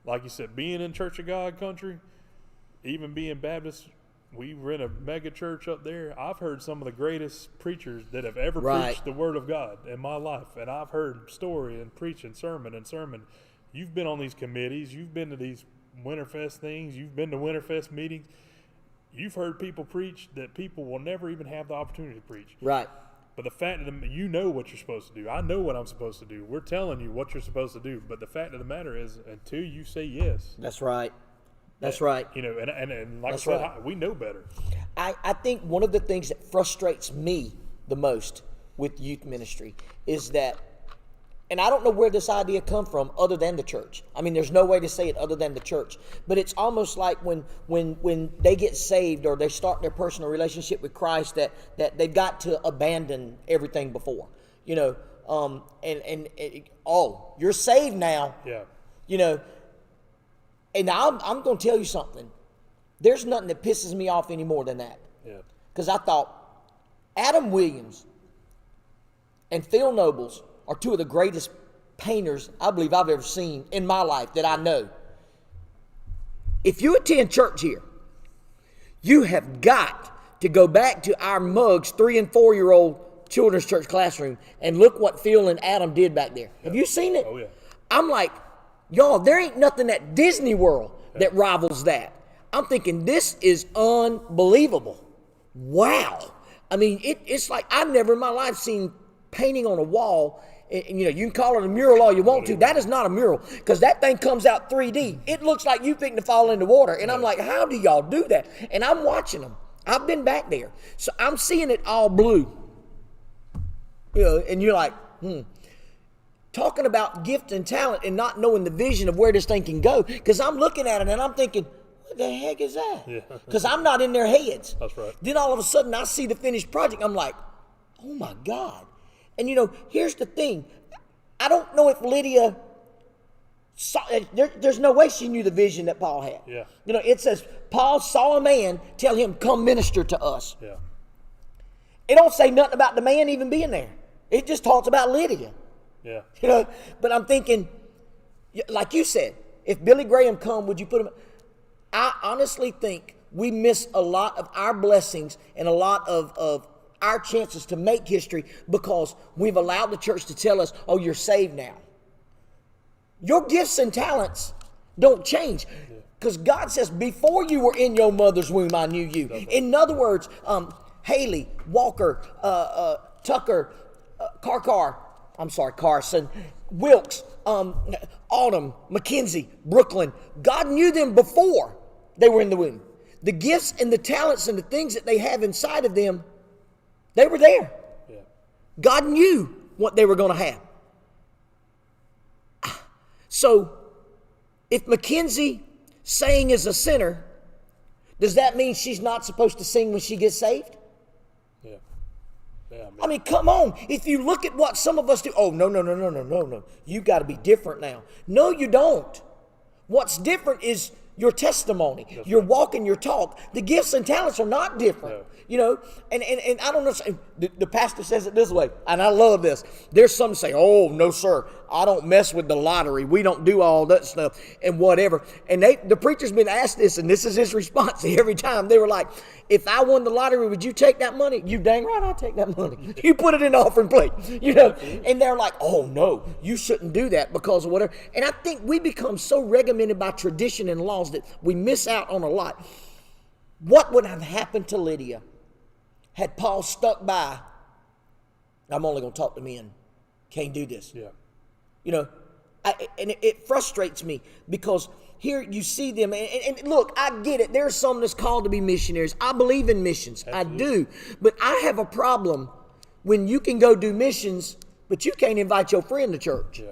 like you said, being in Church of God country, even being Baptist. We were in a mega church up there. I've heard some of the greatest preachers that have ever Right. preached the Word of God in my life. And I've heard story and preaching sermon. You've been on these committees. You've been to these Winterfest things. You've been to Winterfest meetings. You've heard people preach that people will never even have the opportunity to preach. Right. But the fact of the, you know what you're supposed to do. I know what I'm supposed to do. We're telling you what you're supposed to do. But the fact of the matter is, until you say yes, That's right. That's right. you know, and like That's I said, right. we know better. I think one of the things that frustrates me the most with youth ministry is that, and I don't know where this idea come from other than the church. I mean, there's no way to say it other than the church. But it's almost like when they get saved or they start their personal relationship with Christ that they've got to abandon everything before. You know, oh, you're saved now. Yeah. You know, and I'm going to tell you something. There's nothing that pisses me off any more than that. Yeah. Because I thought Adam Williams and Phil Nobles are two of the greatest painters I believe I've ever seen in my life that I know. If you attend church here, you have got to go back to our Muggs 3 and 4 year old children's church classroom and look what Phil and Adam did back there. Have you seen it? Oh, yeah. I'm like, y'all, there ain't nothing at Disney World that rivals that. I'm thinking this is unbelievable. Wow. I mean, it's like I've never in my life seen painting on a wall. And, you know, you can call it a mural all you want to. That is not a mural because that thing comes out 3D. It looks like you fitting to fall into water. And I'm like, how do y'all do that? And I'm watching them. I've been back there. So I'm seeing it all blue. You know, and you're like, Talking about gift and talent and not knowing the vision of where this thing can go. Because I'm looking at it and I'm thinking, what the heck is that? Because I'm not in their heads. That's right. Then all of a sudden I see the finished project. I'm like, oh my God. And you know, here's the thing. I don't know if Lydia saw, there's no way she knew the vision that Paul had. Yeah. You know, it says, Paul saw a man tell him, come minister to us. Yeah. It don't say nothing about the man even being there. It just talks about Lydia. Yeah. You know, but I'm thinking, like you said, if Billy Graham come, would you put him? I honestly think we miss a lot of our blessings and a lot of our chances to make history because we've allowed the church to tell us, oh, you're saved now. Your gifts and talents don't change because God says, before you were in your mother's womb, I knew you. In other words, Haley, Walker, Tucker, Carson, Wilkes, Autumn, Mackenzie, Brooklyn. God knew them before they were in the womb. The gifts and the talents and the things that they have inside of them, they were there. Yeah. God knew what they were going to have. So, if Mackenzie sang is a sinner, does that mean she's not supposed to sing when she gets saved? Yeah. Yeah. I mean, come on. If you look at what some of us do, oh, no. You got to be different now. No, you don't. What's different is your testimony, your walk and your talk. The gifts and talents are not different. No. You know, and I don't know, the pastor says it this way, and I love this. There's some say, oh, no, sir, I don't mess with the lottery. We don't do all that stuff and whatever. And the preacher's been asked this, and this is his response every time. They were like, if I won the lottery, would you take that money? You dang right I'll take that money. You put it in the offering plate, you know. And they're like, oh, no, you shouldn't do that because of whatever. And I think we become so regimented by tradition and laws that we miss out on a lot. What would have happened to Lydia had Paul stuck by, I'm only going to talk to men, can't do this. Yeah. You know, and it frustrates me because here you see them, and look, I get it. There's some that's called to be missionaries. I believe in missions. Absolutely. I do. But I have a problem when you can go do missions, but you can't invite your friend to church. Yeah.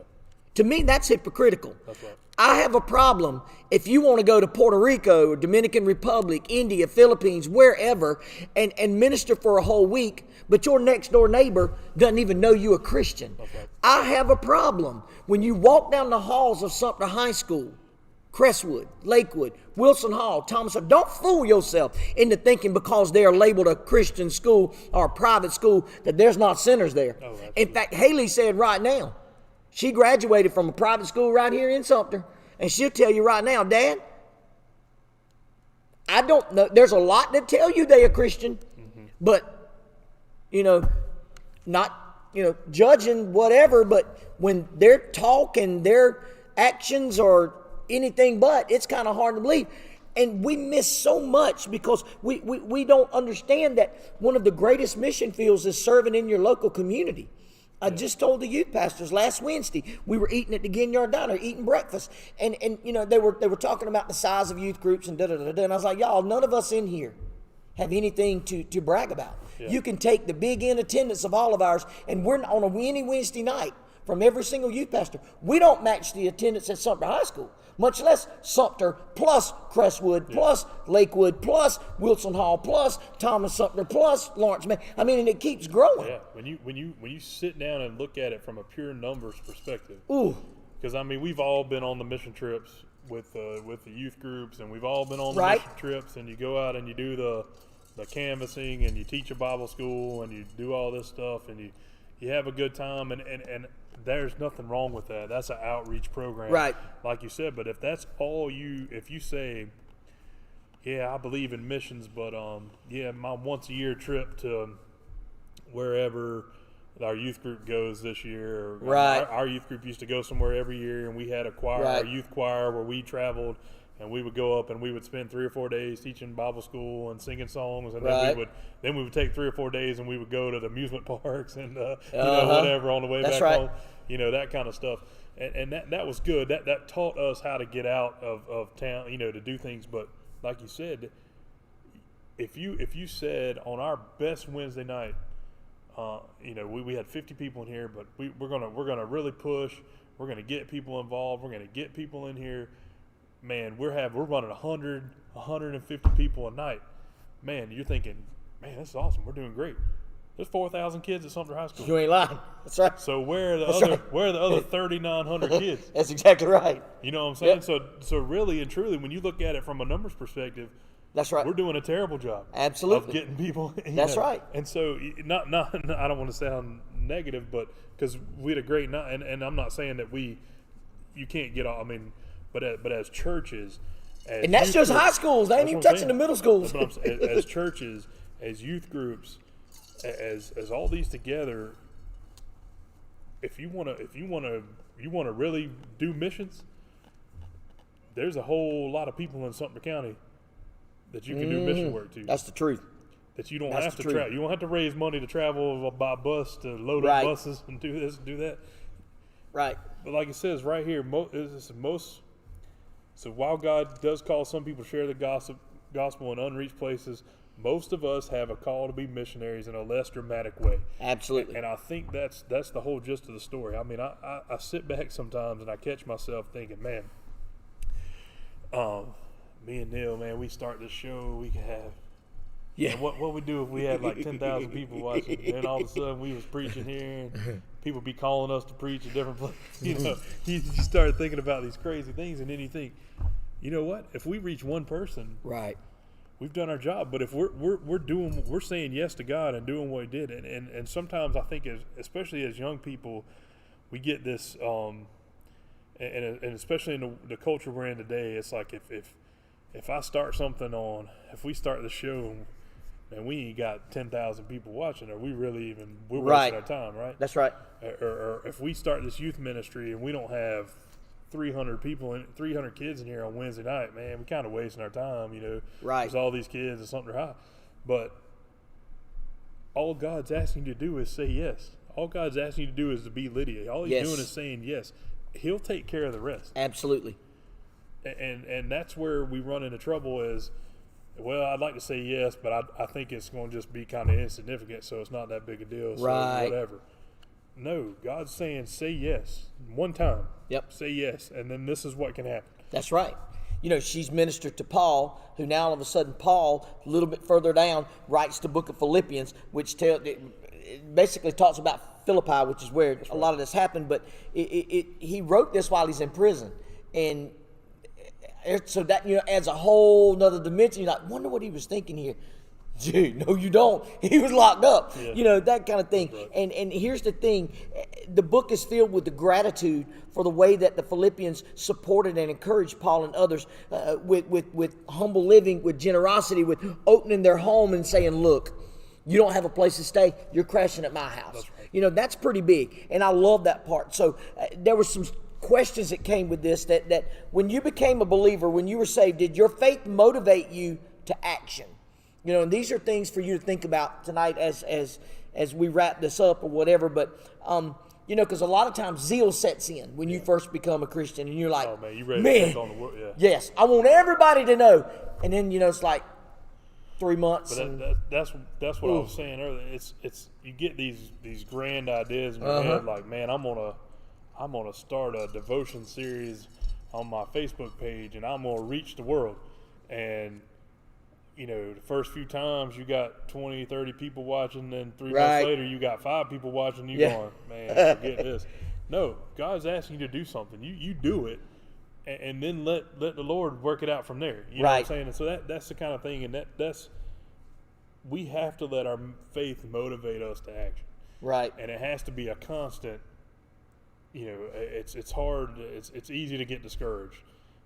To me, that's hypocritical. That's right. I have a problem if you want to go to Puerto Rico, or Dominican Republic, India, Philippines, wherever, and minister for a whole week, but your next door neighbor doesn't even know you a Christian. Okay. I have a problem when you walk down the halls of Sumter High School, Crestwood, Lakewood, Wilson Hall, Thomas. Don't fool yourself into thinking because they are labeled a Christian school or a private school that there's not sinners there. Oh, in fact, Haley said right now, she graduated from a private school right here in Sumter, and she'll tell you right now, Dad, I don't know. There's a lot that tell you they are Christian, but, you know, not, you know, judging whatever, but when their talk and their actions are anything but, it's kind of hard to believe. And we miss so much because we don't understand that one of the greatest mission fields is serving in your local community. I just told the youth pastors last Wednesday, we were eating at the Ginyard Diner, eating breakfast. And you know, they were talking about the size of youth groups and da-da-da-da. And I was like, y'all, none of us in here have anything to brag about. Yeah. You can take the big in attendance of all of ours, and we're on any Wednesday night from every single youth pastor. We don't match the attendance at Sumter High School, much less Sumter plus Crestwood plus Lakewood plus Wilson Hall plus Thomas Sumter plus Lawrence. I mean, and it keeps growing. Yeah, when you sit down and look at it from a pure numbers perspective. Ooh. Because I mean, we've all been on the mission trips with the youth groups, and we've all been on the right. mission trips, and you go out and you do the canvassing, and you teach a Bible school, and you do all this stuff, and you have a good time, and there's nothing wrong with that. That's an outreach program, right? Like you said. But if that's all if you say, yeah, I believe in missions, but yeah, my once a year trip to wherever our youth group goes this year, or right? Our youth group used to go somewhere every year, and we had a choir, right. our youth choir, where we traveled. And we would go up and we would spend 3 or 4 days teaching Bible school and singing songs, and right. then we would take 3 or 4 days and we would go to the amusement parks and you know, whatever on the way That's back right. home, you know, that kind of stuff. And that was good. That taught us how to get out of town, you know, to do things. But like you said, if you said on our best Wednesday night, you know, we had 50 people in here, but we're gonna really push. We're gonna get people involved. We're gonna get people in here. Man, we're running 100, 150 people a night. Man, you're thinking, man, this is awesome. We're doing great. There's 4,000 kids at Sumter High School. You ain't lying. That's right. So where are the other 3,900 kids? That's exactly right. You know what I'm saying? Yep. So really and truly, when you look at it from a numbers perspective, that's right. We're doing a terrible job. Absolutely. Of getting people. That's right. And so not I don't want to sound negative, but because we had a great night, and I'm not saying that you can't get all. I mean. But as churches, and that's just high schools. They ain't even touching the middle schools. As churches, as youth groups, as all these together, if you wanna really do missions, there's a whole lot of people in Sumter County that you can do mission work to. That's the truth. That you don't have to travel. You don't have to raise money to travel by bus to load up buses and do this and do that. Right. But like it says right here, so while God does call some people to share the gospel in unreached places, most of us have a call to be missionaries in a less dramatic way. Absolutely. And I think that's the whole gist of the story. I mean, I sit back sometimes and I catch myself thinking, man, me and Neil, man, we start this show, we could have. Yeah. And what we do if we had like 10,000 people watching, and all of a sudden we was preaching here, and people be calling us to preach at different places. You know, you start thinking about these crazy things, and then you think, you know what? If we reach one person, right, we've done our job. But if we're saying yes to God and doing what He did, and sometimes I think, especially as young people, we get this, and especially in the culture we're in today, it's like if I start something if we start the show, and we ain't got 10,000 people watching, are we really even, we're wasting our time, right? That's right. Or if we start this youth ministry and we don't have 300 kids in here on Wednesday night, man, we kind of wasting our time, you know. Right. There's all these kids at Sumter High. But all God's asking you to do is say yes. All God's asking you to do is to be Lydia. All He's doing is saying yes. He'll take care of the rest. Absolutely. And that's where we run into trouble is, well, I'd like to say yes, but I think it's going to just be kind of insignificant, so it's not that big a deal, so whatever. No, God's saying say yes one time. Yep. Say yes, and then this is what can happen. That's right. You know, she's ministered to Paul, who now all of a sudden Paul, a little bit further down, writes the book of Philippians, which it basically talks about Philippi, which is where a lot of this happened, but he wrote this while he's in prison. And so that, you know, adds a whole nother dimension. You're like, wonder what he was thinking here. Dude, no, you don't. He was locked up. Yeah. You know, that kind of thing. Right. And here's the thing. The book is filled with the gratitude for the way that the Philippians supported and encouraged Paul and others with humble living, with generosity, with opening their home and saying, look, you don't have a place to stay. You're crashing at my house. That's right. You know, that's pretty big. And I love that part. So there was some questions that came with this, that when you became a believer, when you were saved, did your faith motivate you to action? You know, and these are things for you to think about tonight as we wrap this up or whatever. But, you know, because a lot of times zeal sets in when you first become a Christian, and you're like, oh man, you ready to take on the world? Yeah. Yes, I want everybody to know. And then, you know, it's like 3 months. But that's what I was saying earlier. It's you get these grand ideas in your head, like, man, I'm gonna start a devotion series on my Facebook page, and I'm gonna reach the world. And you know, the first few times you got 20, 30 people watching, then 3 months later you got 5 people watching. You going, man, forget this. No, God's asking you to do something. You do it, and then let the Lord work it out from there. You know what I'm saying? And so that's the kind of thing, and that's we have to let our faith motivate us to action. Right. And it has to be a constant. You know, it's hard. It's easy to get discouraged.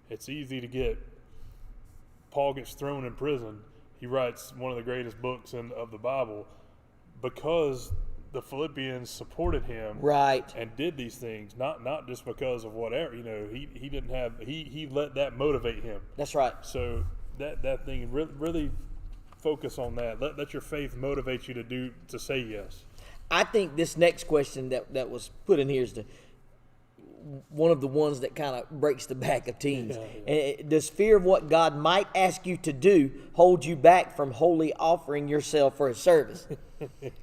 It's easy to get. Paul gets thrown in prison. He writes one of the greatest books of the Bible because the Philippians supported him, right, and did these things, not just because of whatever. You know, he didn't have he let that motivate him. That's right. So that thing really focus on that. Let your faith motivate you to say yes. I think this next question that was put in here is one of the ones that kind of breaks the back of teens. Does fear of what God might ask you to do hold you back from wholly offering yourself for His service?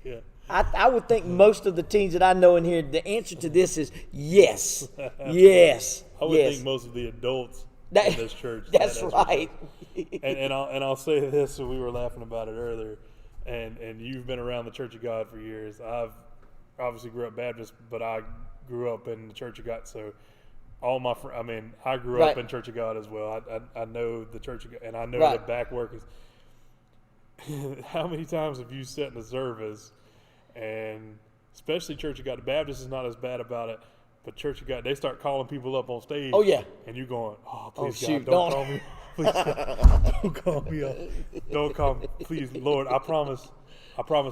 Yeah. I would think most of the teens that I know in here, the answer to this is yes. Yes. I would think most of the adults in this church. That's right. And I'll say this, so we were laughing about it earlier, and you've been around the Church of God for years. I've obviously grew up Baptist, but I grew up in the Church of God, so all my I grew up in Church of God as well. I know the Church of God, and I know the back work is. How many times have you sat in the service, and especially Church of God, the Baptist is not as bad about it, but Church of God, they start calling people up on stage. Oh yeah, and you going, oh please God, don't call me, please don't call me up, don't call me, please Lord, I promise,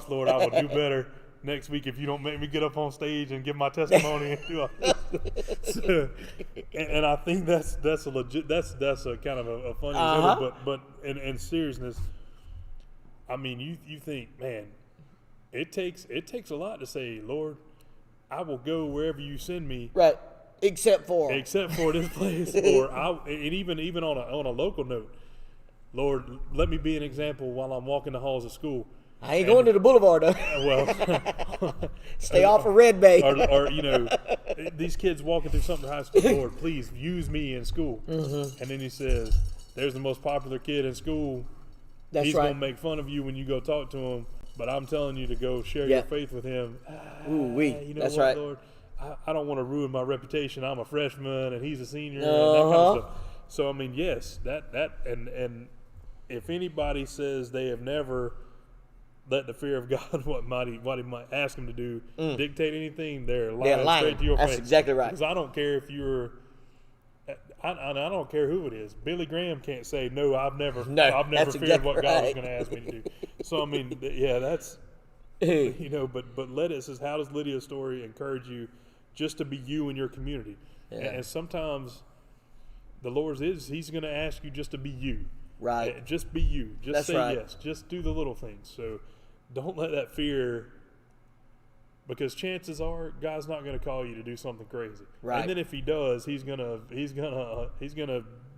Lord, I will do better next week if you don't make me get up on stage and give my testimony and do all this. So, and I think that's a legit that's a kind of a funny example, but in seriousness, I mean you think, man, it takes a lot to say, Lord, I will go wherever you send me, right, except for this place, and even on a local note, Lord, let me be an example while I'm walking the halls of school. I ain't going to the boulevard, though. Well, stay off of Red Bay. or you know, these kids walking through Sumter High School, Lord, please use me in school. And then he says, there's the most popular kid in school. That's He's right. going to make fun of you when you go talk to him, but I'm telling you to go share your faith with him. You know that's what, right. Lord? I don't want to ruin my reputation. I'm a freshman and he's a senior and that kind of stuff. So, I mean, yes, and if anybody says they have never let the fear of God, what he might ask him to do, dictate anything, they're lying straight to your face. That's exactly right. Because I don't care if you're, I don't care who it is. Billy Graham can't say, no, I've never feared what God was going to ask me to do. So, I mean, yeah, that's, you know, but it says, how does Lydia's story encourage you just to be you in your community? Yeah. And sometimes the Lord He's going to ask you just to be you. Right. Just be you. Just That's say right. yes. Just do the little things. So don't let that fear, because chances are God's not going to call you to do something crazy. Right. And then if He does, He's gonna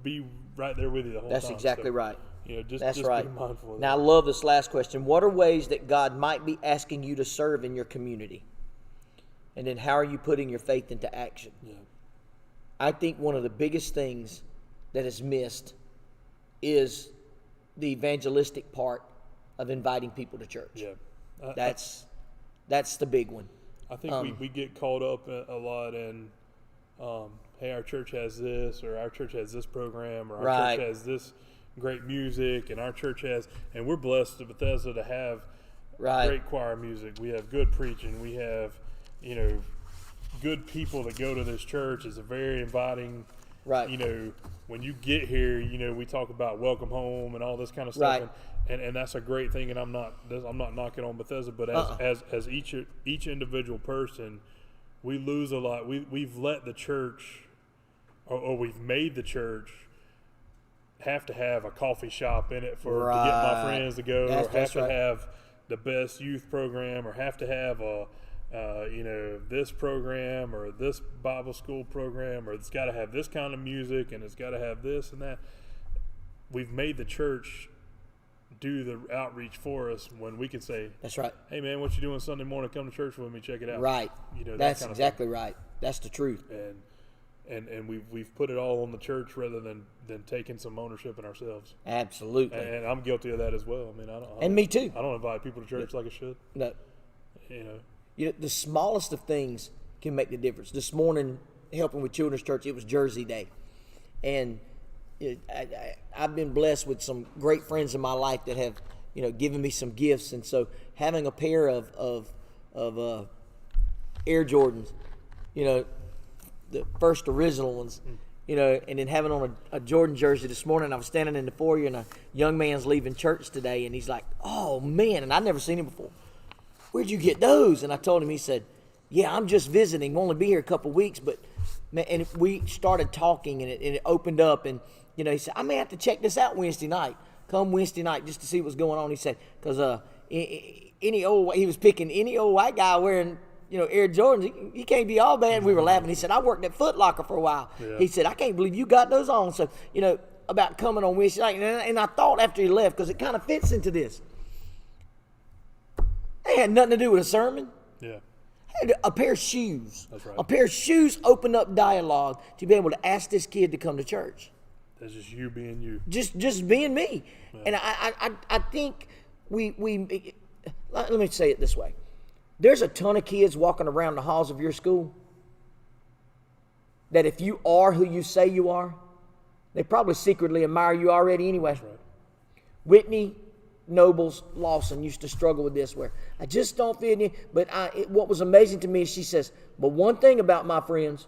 be right there with you the whole time. That's exactly right. You know, just That's be right. mindful of now, that. I love this last question. What are ways that God might be asking you to serve in your community? And then how are you putting your faith into action? Yeah. I think one of the biggest things that is missed is the evangelistic part of inviting people to church. Yeah. That's the big one. I think we get caught up a lot in, hey, our church has this, or our church has this program, or our church has this great music, and our church has, and we're blessed at Bethesda to have great choir music. We have good preaching. We have, you know, good people that go to this church. It's a very inviting, you know, when you get here, you know, we talk about welcome home and all this kind of stuff, and that's a great thing. And I'm not knocking on Bethesda, but as each individual person, we lose a lot. We've let the church or we've made the church have to have a coffee shop in it to get my friends to go, or have to have the best youth program, or have to have a this program or this Bible school program, or it's got to have this kind of music and it's got to have this and that. We've made the church do the outreach for us when we can say, that's right. Hey man, what you doing Sunday morning? Come to church with me, check it out. Right. That's kind of exactly right. That's the truth. And we've put it all on the church rather than taking some ownership in ourselves. Absolutely. And I'm guilty of that as well. I mean, I don't. And me too. I don't invite people to church like I should. No. You know, the smallest of things can make the difference. This morning, helping with Children's Church, it was Jersey Day, and I've been blessed with some great friends in my life that have, given me some gifts, and so having a pair of Air Jordans, the first original ones, and then having on a Jordan jersey this morning. I was standing in the foyer, and a young man's leaving church today, and he's like, "Oh man!" And I'd never seen him before. "Where'd you get those?" And I told him. He said, "Yeah, I'm just visiting. Only be here a couple of weeks." But man, and we started talking, and it opened up, and he said, "I may have to check this out Wednesday night. Come Wednesday night just to see what's going on." He said, "Because he was picking any old white guy wearing Air Jordans. He can't be all bad." We were laughing. He said, "I worked at Foot Locker for a while." Yeah. He said, "I can't believe you got those on." So about coming on Wednesday night, and I thought after he left, because it kind of fits into this. It had nothing to do with a sermon. Yeah. Had a pair of shoes. That's right. A pair of shoes opened up dialogue to be able to ask this kid to come to church. That's just you being you. Just being me. Yeah. And I think we let me say it this way. There's a ton of kids walking around the halls of your school that if you are who you say you are, they probably secretly admire you already anyway. That's right. Whitney Nobles Lawson used to struggle with this, where I just don't feel any. But what was amazing to me is she says, "But one thing about my friends,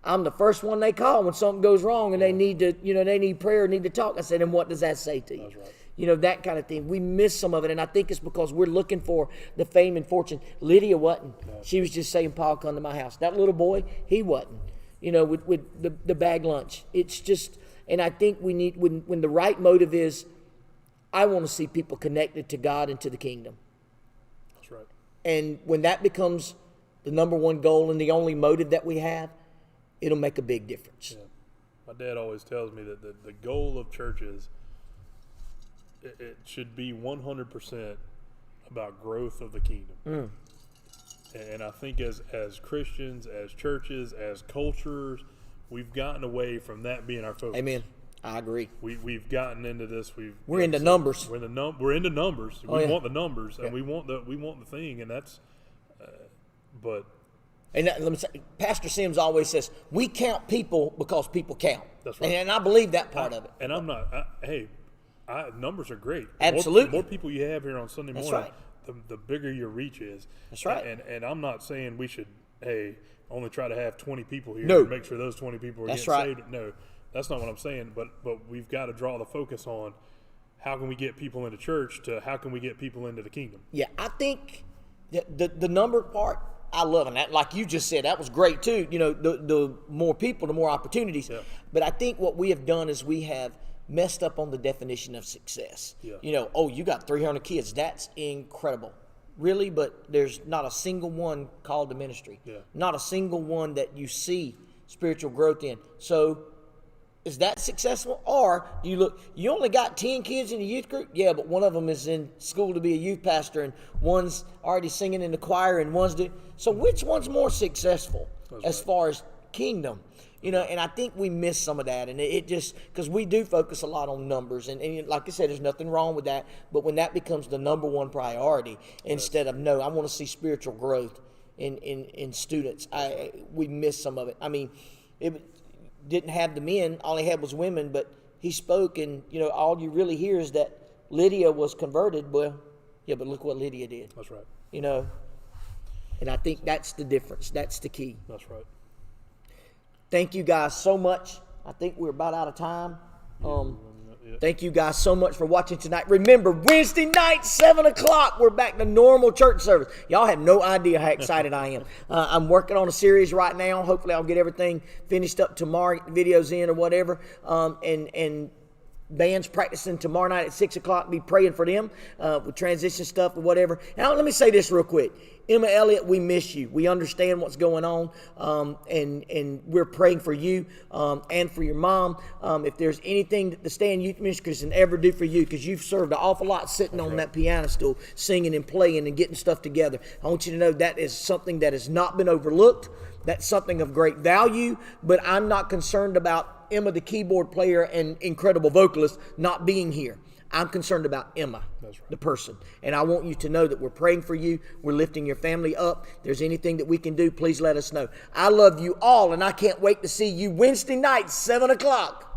I'm the first one they call when something goes wrong and they need to, they need prayer, need to talk." I said, "And what does that say to you?" That's right. That kind of thing. We miss some of it, and I think it's because we're looking for the fame and fortune. Lydia wasn't. She was just saying, "Paul, come to my house." That little boy, he wasn't. With the bag lunch. It's just, and I think we need, when the right motive is, I want to see people connected to God and to the kingdom. That's right. And when that becomes the number one goal and the only motive that we have, it'll make a big difference. Yeah. My dad always tells me that the goal of churches, it should be 100% about growth of the kingdom. Mm. And I think as Christians, as churches, as cultures, we've gotten away from that being our focus. Amen. I agree. We've gotten into this. We're into numbers. We're into numbers. Oh, we want the numbers, and we want the thing, and that's. But. And let me say, Pastor Sims always says, "We count people because people count." That's right. And I believe that part of it. And I'm not. Numbers are great. Absolutely. The more people you have here on Sunday morning, right. the bigger your reach is. That's right. And I'm not saying we should only try to have 20 people here no. and make sure those 20 people are That's getting right. saved. No. That's not what I'm saying, but we've got to draw the focus on how can we get people into church to how can we get people into the kingdom. Yeah, I think the number part, I love it. That, like you just said, that was great too. The more people, the more opportunities. Yeah. But I think what we have done is we have messed up on the definition of success. Yeah. You got 300 kids. That's incredible. Really, but there's not a single one called to ministry. Yeah. Not a single one that you see spiritual growth in. So is that successful? Or do you look, you only got 10 kids in the youth group? Yeah, but one of them is in school to be a youth pastor, and one's already singing in the choir, and one's doing. So which one's more successful as far as kingdom? And I think we miss some of that. And it just, because we do focus a lot on numbers. And like I said, there's nothing wrong with that. But when that becomes the number one priority, instead of, no, I want to see spiritual growth in students, we miss some of it. I mean, it didn't have the men, all he had was women, but he spoke, and all you really hear is that Lydia was converted. Well, yeah, but look what Lydia did. That's right. And I think that's the difference. That's the key. That's right. Thank you guys so much. I think we're about out of time. Thank you guys so much for watching tonight. Remember, Wednesday night, 7 o'clock, we're back to normal church service. Y'all have no idea how excited I am. I'm working on a series right now. Hopefully I'll get everything finished up tomorrow, get the videos in or whatever. And band's practicing tomorrow night at 6 o'clock. Be praying for them with transition stuff or whatever. Now, let me say this real quick. Emma Elliott, we miss you. We understand what's going on, and we're praying for you and for your mom. If there's anything that the Stand Youth Ministries can ever do for you, because you've served an awful lot sitting on that piano stool, singing and playing and getting stuff together. I want you to know that is something that has not been overlooked. That's something of great value, but I'm not concerned about Emma, the keyboard player and incredible vocalist, not being here. I'm concerned about Emma, the person. And I want you to know that we're praying for you. We're lifting your family up. If there's anything that we can do, please let us know. I love you all, and I can't wait to see you Wednesday night, 7 o'clock.